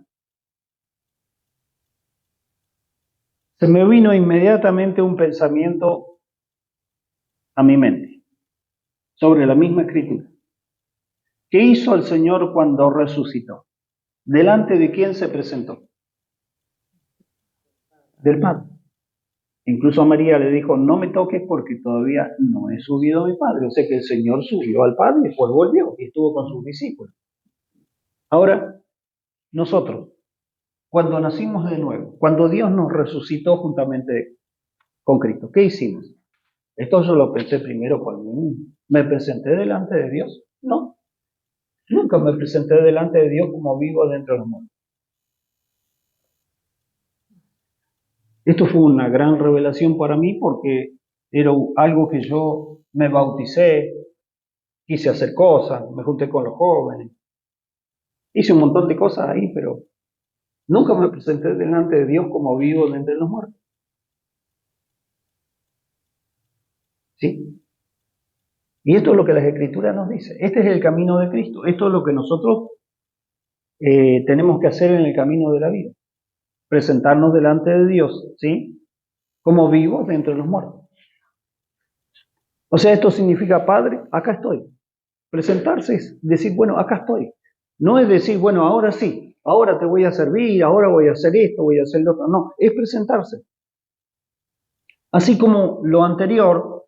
se me vino inmediatamente un pensamiento a mi mente sobre la misma escritura. ¿Qué hizo el Señor cuando resucitó? ¿Delante de quién se presentó? Del Padre. Incluso a María le dijo: no me toques porque todavía no he subido a mi Padre. O sea que el Señor subió al Padre y después volvió y estuvo con sus discípulos. Ahora, nosotros, cuando nacimos de nuevo, cuando Dios nos resucitó juntamente con Cristo, ¿qué hicimos? Esto yo lo pensé primero cuando me presenté delante de Dios. No, nunca me presenté delante de Dios como vivo dentro de los muertos. Esto fue una gran revelación para mí porque era algo que yo me bauticé, quise hacer cosas, me junté con los jóvenes, hice un montón de cosas ahí, pero nunca me presenté delante de Dios como vivo de entre los muertos. ¿Sí? Y esto es lo que las Escrituras nos dicen. Este es el camino de Cristo. Esto es lo que nosotros tenemos que hacer en el camino de la vida. Presentarnos delante de Dios, ¿sí? Como vivos de entre los muertos. O sea, esto significa: Padre, acá estoy. Presentarse es decir: bueno, acá estoy. No es decir: bueno, ahora sí, ahora te voy a servir, ahora voy a hacer esto, voy a hacer lo otro. No, es presentarse. Así como lo anterior,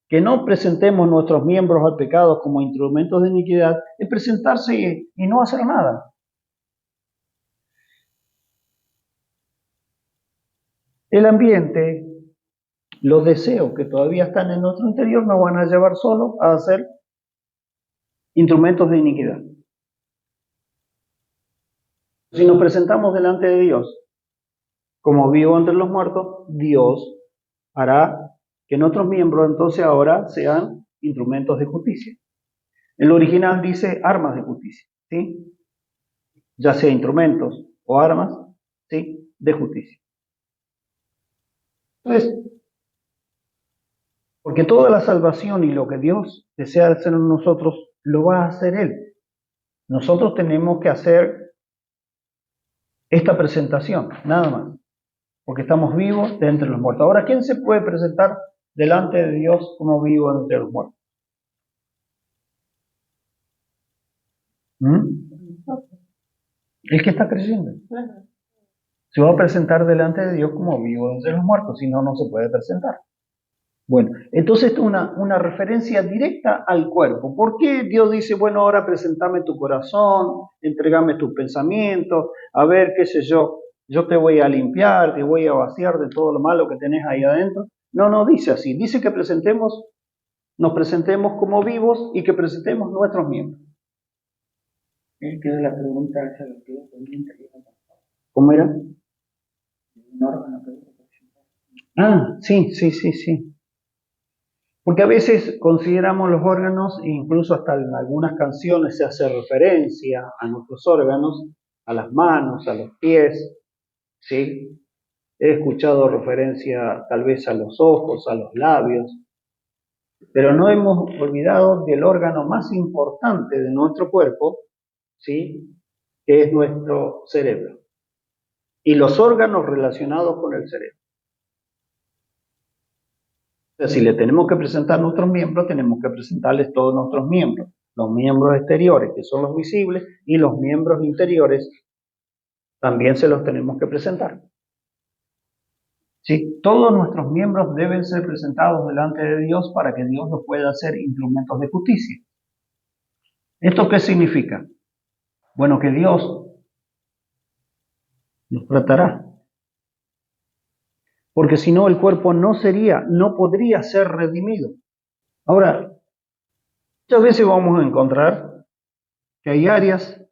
que no presentemos nuestros miembros al pecado como instrumentos de iniquidad, es presentarse y no hacer nada. El ambiente los deseos que todavía están en nuestro interior nos van a llevar solo a hacer instrumentos de iniquidad. Si nos presentamos delante de Dios como vivo entre los muertos, Dios hará que nuestros miembros entonces ahora sean instrumentos de justicia. En lo original dice armas de justicia, ¿sí? Ya sea instrumentos o armas, ¿sí? De justicia. Entonces, porque toda la salvación y lo que Dios desea hacer en nosotros, lo va a hacer Él. Nosotros tenemos que hacer esta presentación, nada más, porque estamos vivos de entre los muertos. Ahora, ¿quién se puede presentar delante de Dios como vivo entre los muertos? El que está creyendo. Se va a presentar delante de Dios como vivo entre los muertos, si no, no se puede presentar. Bueno, entonces una referencia directa al cuerpo. ¿Por qué Dios dice, bueno, ahora presentame tu corazón, entregame tus pensamientos, a ver, qué sé yo te voy a limpiar, te voy a vaciar de todo lo malo que tenés ahí adentro? No dice así, dice que nos presentemos como vivos y que presentemos nuestros miembros. Él quedó la pregunta, esa lo quedó pendiente. ¿Cómo era? Un órgano que Sí. Porque a veces consideramos los órganos, e incluso hasta en algunas canciones se hace referencia a nuestros órganos, a las manos, a los pies, ¿sí? He escuchado referencia tal vez a los ojos, a los labios, pero no hemos olvidado del órgano más importante de nuestro cuerpo, ¿sí? Que es nuestro cerebro. Y los órganos relacionados con el cerebro. Si le tenemos que presentar nuestros miembros, tenemos que presentarles todos nuestros miembros. Los miembros exteriores, que son los visibles, y los miembros interiores, también se los tenemos que presentar. ¿Sí? Todos nuestros miembros deben ser presentados delante de Dios para que Dios los pueda hacer instrumentos de justicia. ¿Esto qué significa? Bueno, que Dios los tratará. Porque si no, el cuerpo no podría ser redimido. Ahora, muchas veces vamos a encontrar que hay áreas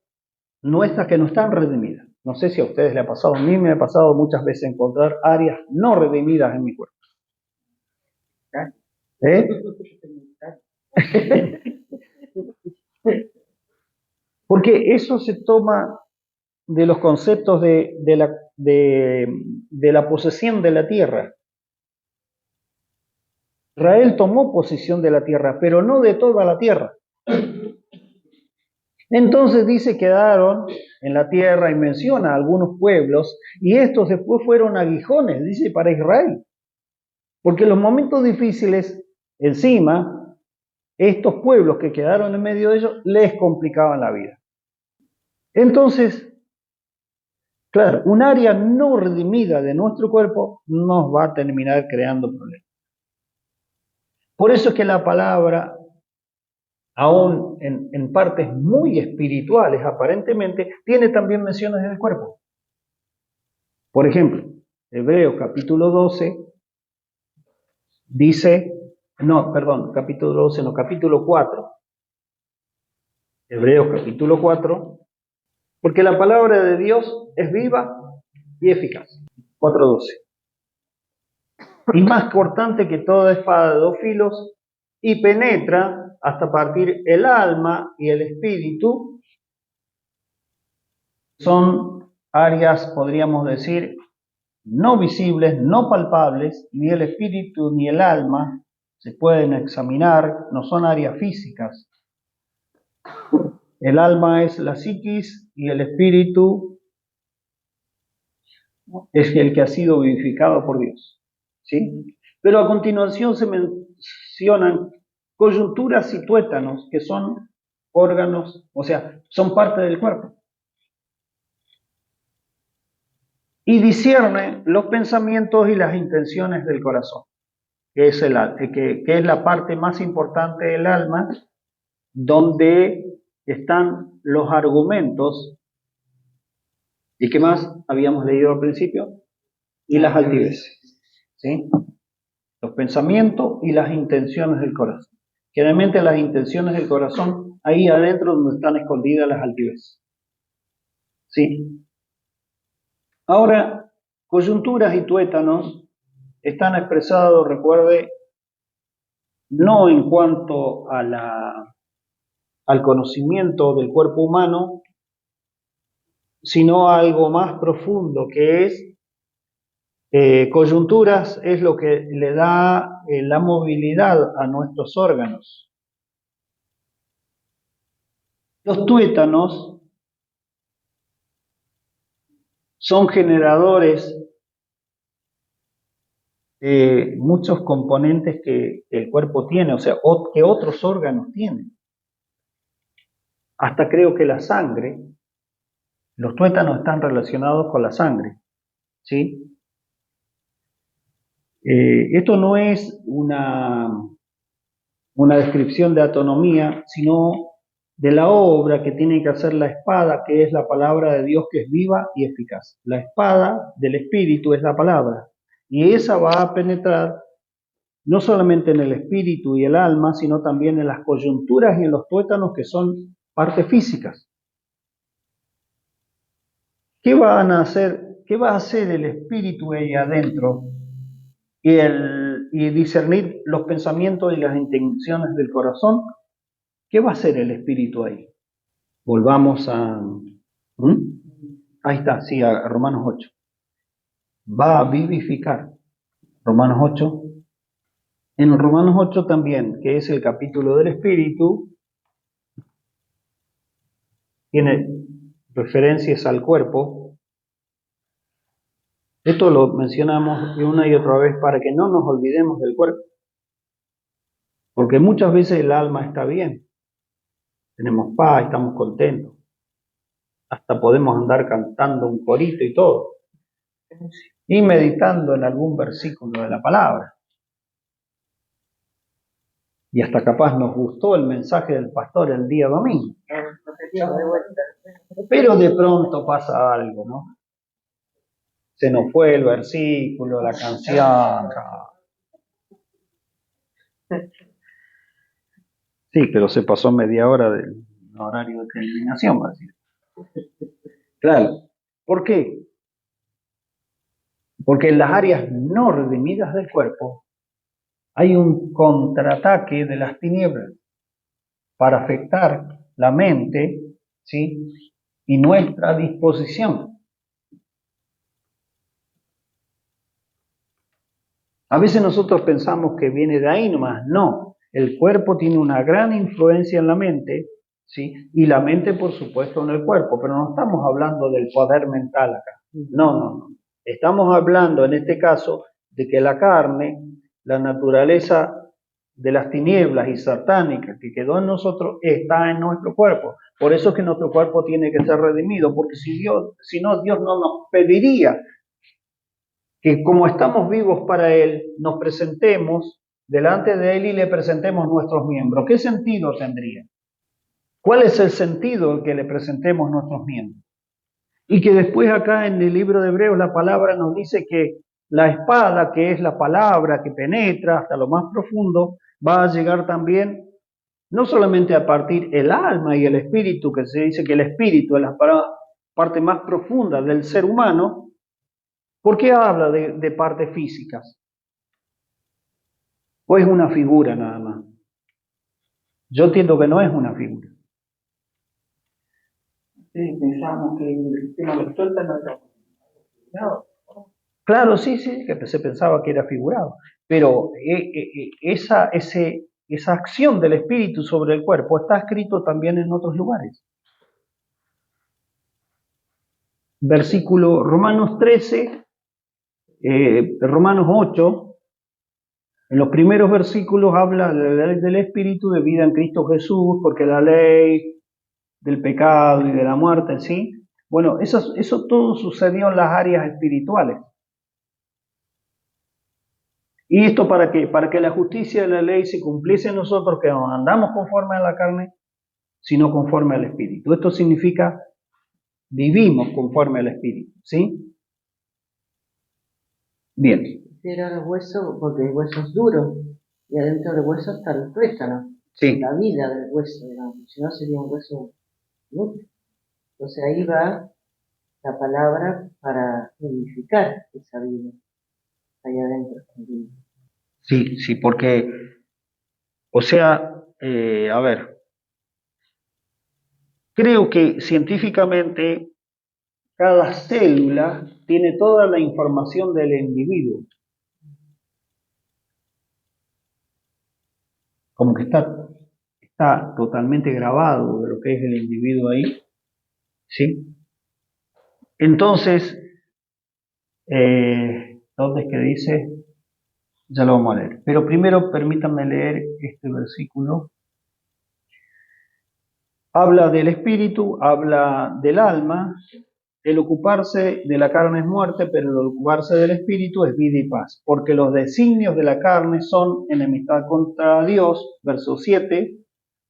nuestras que no están redimidas. No sé si a ustedes les ha pasado, a mí me ha pasado muchas veces encontrar áreas no redimidas en mi cuerpo. Porque eso se toma de los conceptos de la posesión de la tierra. Israel tomó posesión de la tierra, pero no de toda la tierra. Entonces dice, quedaron en la tierra y menciona a algunos pueblos, y estos después fueron aguijones, dice, para Israel. Porque en los momentos difíciles, encima, estos pueblos que quedaron en medio de ellos, les complicaban la vida. Entonces, claro, un área no redimida de nuestro cuerpo nos va a terminar creando problemas. Por eso es que la palabra, aún en partes muy espirituales aparentemente, tiene también menciones del cuerpo. Por ejemplo, Hebreos capítulo 12 dice, capítulo 4. Hebreos capítulo 4, porque la palabra de Dios es viva y eficaz. 4:12. Y más cortante que toda espada de dos filos, y penetra hasta partir el alma y el espíritu. Son áreas, podríamos decir, no visibles, no palpables, ni el espíritu ni el alma se pueden examinar, no son áreas físicas. El alma es la psiquis y el espíritu es el que ha sido vivificado por Dios. ¿Sí? Pero a continuación se mencionan coyunturas y tuétanos, que son órganos, o sea, son parte del cuerpo. Y discierne los pensamientos y las intenciones del corazón, que es la parte más importante del alma, donde están los argumentos, ¿y qué más habíamos leído al principio? Y las altiveces. ¿Sí? los pensamientos y las intenciones del corazón. Generalmente las intenciones del corazón, ahí adentro donde están escondidas las altiveces. ¿Sí? Ahora, coyunturas y tuétanos están expresados, recuerde, no en cuanto a al conocimiento del cuerpo humano, sino a algo más profundo, que es coyunturas es lo que le da la movilidad a nuestros órganos. Los tuétanos son generadores de muchos componentes que el cuerpo tiene, o sea, que otros órganos tienen. Hasta creo que la sangre, los tuétanos están relacionados con la sangre, ¿sí? Esto no es una descripción de anatomía, sino de la obra que tiene que hacer la espada, que es la palabra de Dios, que es viva y eficaz. La espada del Espíritu es la palabra, y esa va a penetrar no solamente en el espíritu y el alma, sino también en las coyunturas y en los tuétanos, que son partes físicas. ¿Qué va a hacer el espíritu ahí adentro y discernir los pensamientos y las intenciones del corazón? ¿Qué va a hacer el espíritu ahí? Volvamos a... Ahí está, sí, a Romanos 8. Va a vivificar. Romanos 8. En Romanos 8 también, que es el capítulo del espíritu, tiene referencias al cuerpo. Esto lo mencionamos una y otra vez para que no nos olvidemos del cuerpo. Porque muchas veces el alma está bien. Tenemos paz, estamos contentos. Hasta podemos andar cantando un corito y todo. Y meditando en algún versículo de la palabra. Y hasta capaz nos gustó el mensaje del pastor el día domingo. Pero de pronto pasa algo, ¿no? Se nos fue el versículo, la canción. Sí, pero se pasó media hora del horario de terminación, así. Claro. ¿Por qué? Porque en las áreas no redimidas del cuerpo hay un contraataque de las tinieblas para afectar la mente, ¿sí? Y nuestra disposición. A veces nosotros pensamos que viene de ahí nomás. No, el cuerpo tiene una gran influencia en la mente, ¿sí? Y la mente, por supuesto, en el cuerpo, pero no estamos hablando del poder mental acá. No. Estamos hablando en este caso de que la carne, la naturaleza de las tinieblas y satánicas que quedó en nosotros, está en nuestro cuerpo. Por eso es que nuestro cuerpo tiene que ser redimido, porque si no, Dios no nos pediría que, como estamos vivos para Él, nos presentemos delante de Él y le presentemos nuestros miembros. ¿Qué sentido tendría? ¿Cuál es el sentido en que le presentemos nuestros miembros? Y que después acá en el libro de Hebreos la palabra nos dice que la espada, que es la palabra que penetra hasta lo más profundo, va a llegar también no solamente a partir el alma y el espíritu, que se dice que el espíritu es la parte más profunda del ser humano. ¿Por qué habla de partes físicas? ¿O es una figura nada más? Yo entiendo que no es una figura. Sí, pensamos que el tema de los tuétanos era figurado. Claro, sí, que se pensaba que era figurado. Pero esa acción del espíritu sobre el cuerpo está escrito también en otros lugares. Versículo Romanos 13, Romanos 8, en los primeros versículos habla de la ley del espíritu de vida en Cristo Jesús, porque la ley del pecado y de la muerte, ¿sí? Bueno, eso todo sucedió en las áreas espirituales. ¿Y esto para qué? Para que la justicia de la ley se cumpliese en nosotros, que no andamos conforme a la carne, sino conforme al espíritu. Esto significa vivimos conforme al espíritu, ¿sí? Bien. refiero al hueso porque el hueso es duro y adentro del hueso está el tuétano, Sí, la vida del hueso, digamos, si no sería un hueso inútil. Entonces ahí va la palabra para edificar esa vida ahí adentro también. sí, sí, porque, o sea, a ver, creo que científicamente cada célula tiene toda la información del individuo, como que está totalmente grabado de lo que es el individuo ahí, ¿sí? Entonces, ¿dónde es que dice? Ya lo vamos a leer. Pero primero permítanme leer este versículo. Habla del espíritu, habla del alma. El ocuparse de la carne es muerte, pero el ocuparse del espíritu es vida y paz. Porque los designios de la carne son enemistad contra Dios, verso 7,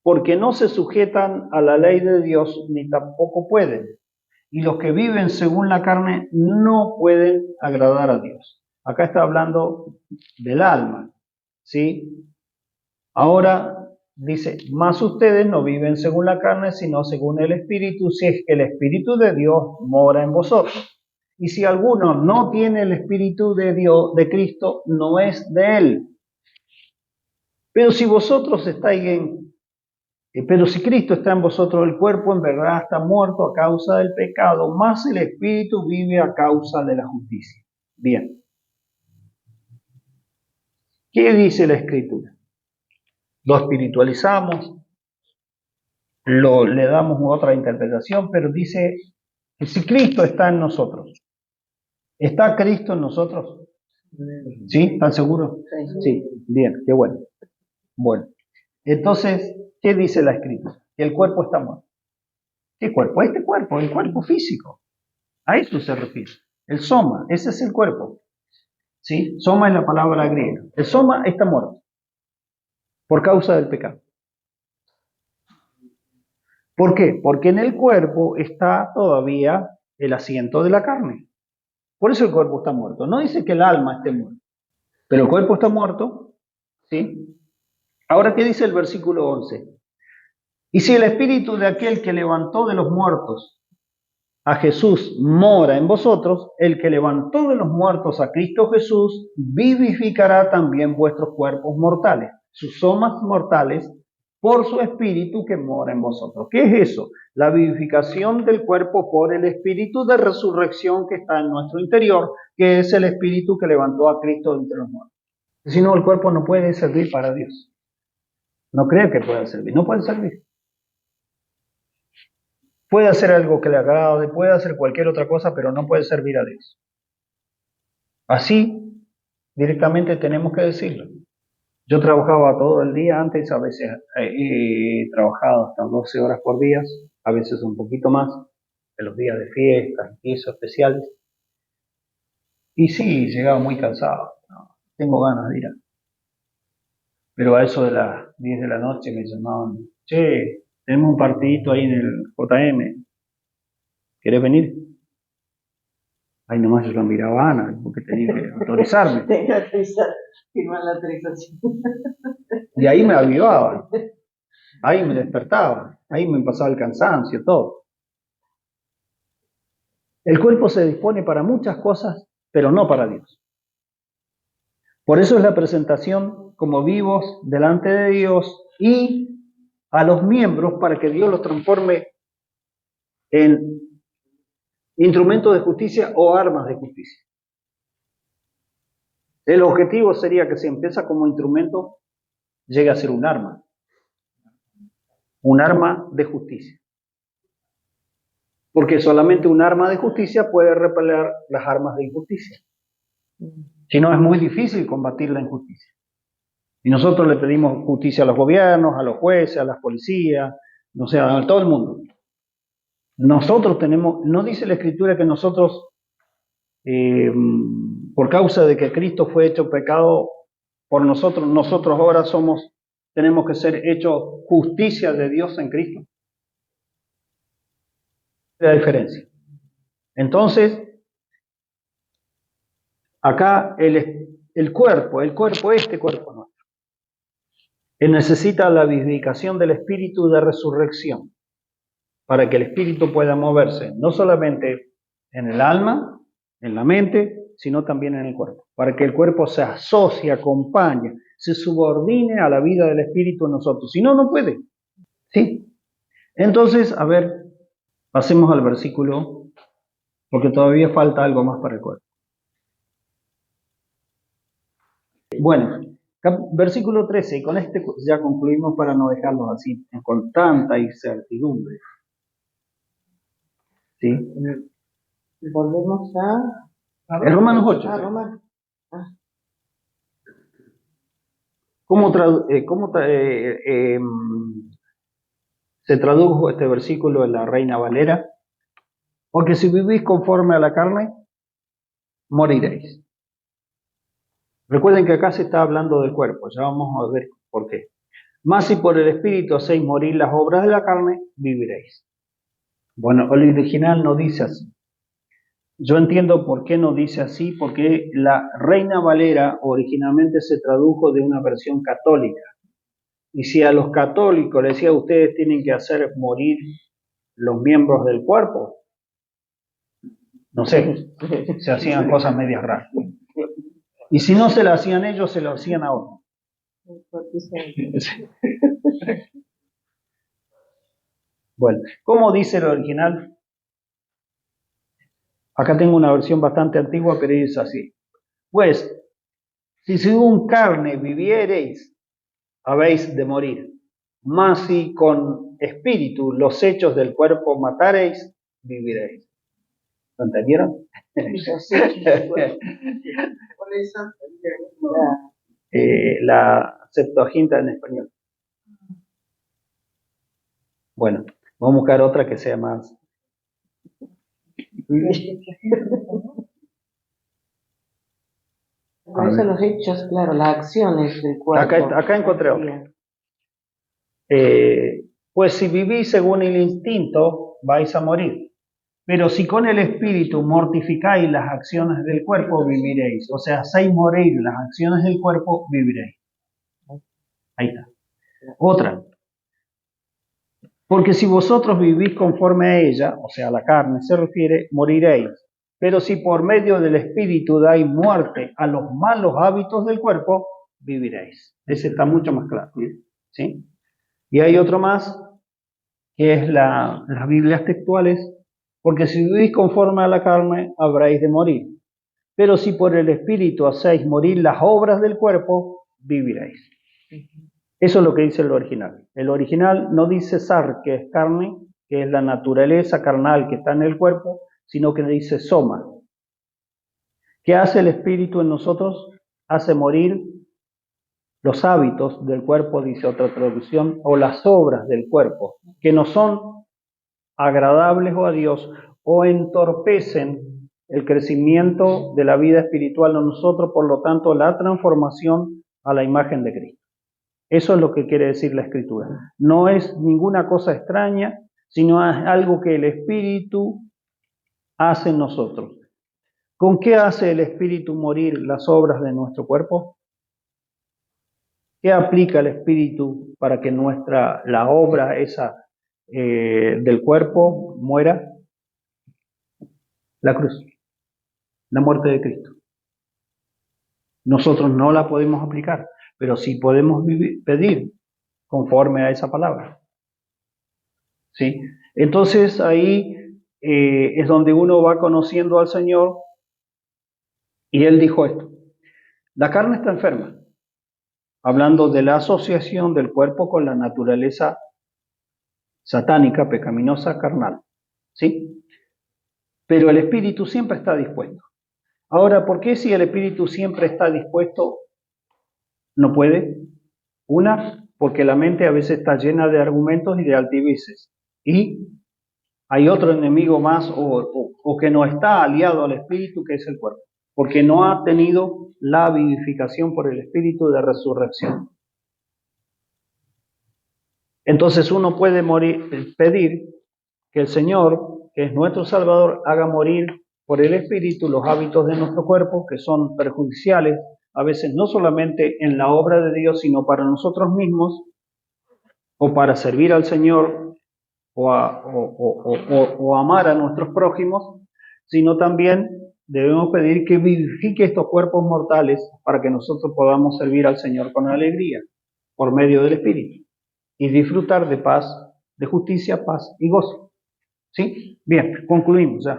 porque no se sujetan a la ley de Dios ni tampoco pueden. Y los que viven según la carne no pueden agradar a Dios. Acá está hablando del alma, ¿sí? Ahora dice, más ustedes no viven según la carne, sino según el Espíritu, si es que el Espíritu de Dios mora en vosotros. Y si alguno no tiene el Espíritu de Dios, de Cristo, no es de él. Pero si vosotros estáis pero si Cristo está en vosotros, el cuerpo en verdad está muerto a causa del pecado, más el Espíritu vive a causa de la justicia. Bien. ¿Qué dice la Escritura? Lo espiritualizamos, le damos otra interpretación, pero dice que si Cristo está en nosotros, ¿está Cristo en nosotros? ¿Sí? ¿Están seguros? Sí, bien, qué bueno. Bueno, entonces, ¿qué dice la Escritura? Que el cuerpo está muerto. ¿Qué cuerpo? Este cuerpo, el cuerpo físico. A eso se refiere. El soma, ese es el cuerpo. ¿Sí? Soma es la palabra griega. El soma está muerto por causa del pecado. ¿Por qué? Porque en el cuerpo está todavía el asiento de la carne. Por eso el cuerpo está muerto. No dice que el alma esté muerta, pero el cuerpo está muerto, ¿sí? Ahora, ¿qué dice el versículo 11? Y si el espíritu de aquel que levantó de los muertos a Jesús mora en vosotros, el que levantó de los muertos a Cristo Jesús vivificará también vuestros cuerpos mortales, sus somas mortales, por su espíritu que mora en vosotros. ¿Qué es eso? La vivificación del cuerpo por el espíritu de resurrección que está en nuestro interior, que es el espíritu que levantó a Cristo de entre los muertos. Si no, el cuerpo no puede servir para Dios. No cree que pueda servir, no puede servir. Puede hacer algo que le agrade, puede hacer cualquier otra cosa, pero no puede servir a Dios. Así, directamente tenemos que decirlo. Yo trabajaba todo el día antes, a veces he trabajado hasta 12 horas por día, a veces un poquito más, en los días de fiestas y eso especiales. Y sí, llegaba muy cansado, ¿no? Tengo ganas de ir. Pero a eso de las 10 de la noche me llamaban, che, tenemos un partidito ahí en el JM, ¿querés venir? Ahí nomás yo lo miraba a Ana, porque tenía que autorizarme. Tengo que autorizar, firmar la autorización. Y ahí me avivaba, ahí me despertaba, ahí me pasaba el cansancio, todo. El cuerpo se dispone para muchas cosas, pero no para Dios. Por eso es la presentación como vivos delante de Dios y a los miembros para que Dios los transforme en instrumentos de justicia o armas de justicia. El objetivo sería que si empieza como instrumento, llegue a ser un arma de justicia. Porque solamente un arma de justicia puede repeler las armas de injusticia. Si no, es muy difícil combatir la injusticia. Y nosotros le pedimos justicia a los gobiernos, a los jueces, a las policías, o sea, a todo el mundo. Nosotros tenemos, no dice la Escritura que nosotros, por causa de que Cristo fue hecho pecado por nosotros, nosotros ahora tenemos que ser hechos justicia de Dios en Cristo. La diferencia. Entonces, Acá el cuerpo, este cuerpo nuestro, él necesita la vivificación del espíritu de resurrección para que el espíritu pueda moverse, no solamente en el alma, en la mente, sino también en el cuerpo, para que el cuerpo se asocie, acompañe, se subordine a la vida del espíritu en nosotros. Si no, no puede. ¿Sí? Entonces, a ver, pasemos al versículo, porque todavía falta algo más para el cuerpo. Bueno, versículo 13, y con este ya concluimos para no dejarlos así, con tanta incertidumbre. ¿Sí? Volvemos a En Romanos 8. Romanos. ¿Cómo se tradujo este versículo en la Reina Valera? Porque si vivís conforme a la carne, moriréis. Recuerden que acá se está hablando del cuerpo, ya vamos a ver por qué. Mas si por el Espíritu hacéis morir las obras de la carne, viviréis. Bueno, el original no dice así. Yo entiendo por qué no dice así, porque la Reina Valera originalmente se tradujo de una versión católica. Y si a los católicos les decía, ustedes tienen que hacer morir los miembros del cuerpo, no sé, se hacían cosas medias raras. Y si no se lo hacían ellos, se lo hacían a otros. Bueno, ¿cómo dice el original? Acá tengo una versión bastante antigua, pero es así. Pues, si según carne viviereis, habéis de morir. Mas si con espíritu los hechos del cuerpo matareis, viviréis. ¿Lo entendieron? La Septuaginta en español. Bueno, vamos a buscar otra que sea más. Por eso los hechos, claro, las acciones del cuerpo. Acá encontré otra. Pues si vivís según el instinto, vais a morir. Pero si con el espíritu mortificáis las acciones del cuerpo, viviréis. O sea, hacéis morir las acciones del cuerpo, viviréis. Ahí está. Otra. Porque si vosotros vivís conforme a ella, o sea, a la carne se refiere, moriréis. Pero si por medio del espíritu dais muerte a los malos hábitos del cuerpo, viviréis. Ese está mucho más claro. ¿Sí? Y hay otro más, que es las Biblias textuales. Porque si vivís conforme a la carne, habréis de morir. Pero si por el espíritu hacéis morir las obras del cuerpo, viviréis. Eso es lo que dice el original. El original no dice sar, que es carne, que es la naturaleza carnal que está en el cuerpo, sino que dice soma. ¿Qué hace el espíritu en nosotros? Hace morir los hábitos del cuerpo, dice otra traducción, o las obras del cuerpo, que no son agradables a Dios o entorpecen el crecimiento de la vida espiritual en nosotros, por lo tanto, la transformación a la imagen de Cristo. Eso es lo que quiere decir la Escritura. No es ninguna cosa extraña, sino es algo que el Espíritu hace en nosotros. ¿Con qué hace el Espíritu morir las obras de nuestro cuerpo? ¿Qué aplica el Espíritu para que la obra esa del cuerpo muera? La cruz, la muerte de Cristo. Nosotros no la podemos aplicar, pero sí podemos pedir conforme a esa palabra. ¿Sí? Entonces ahí es donde uno va conociendo al Señor, y Él dijo esto: la carne está enferma, hablando de la asociación del cuerpo con la naturaleza satánica, pecaminosa, carnal. ¿Sí? Pero el espíritu siempre está dispuesto. Ahora, ¿por qué si el espíritu siempre está dispuesto, no puede? Una, porque la mente a veces está llena de argumentos y de altiveces. Y hay otro enemigo más o que no está aliado al espíritu, que es el cuerpo, porque no ha tenido la vivificación por el espíritu de resurrección. Entonces uno puede pedir que el Señor, que es nuestro Salvador, haga morir por el Espíritu los hábitos de nuestro cuerpo que son perjudiciales, a veces no solamente en la obra de Dios, sino para nosotros mismos, o para servir al Señor, o amar a nuestros prójimos, sino también debemos pedir que vivifique estos cuerpos mortales para que nosotros podamos servir al Señor con alegría, por medio del Espíritu, y disfrutar de paz, de justicia, paz y gozo. ¿Sí? Bien, concluimos ya.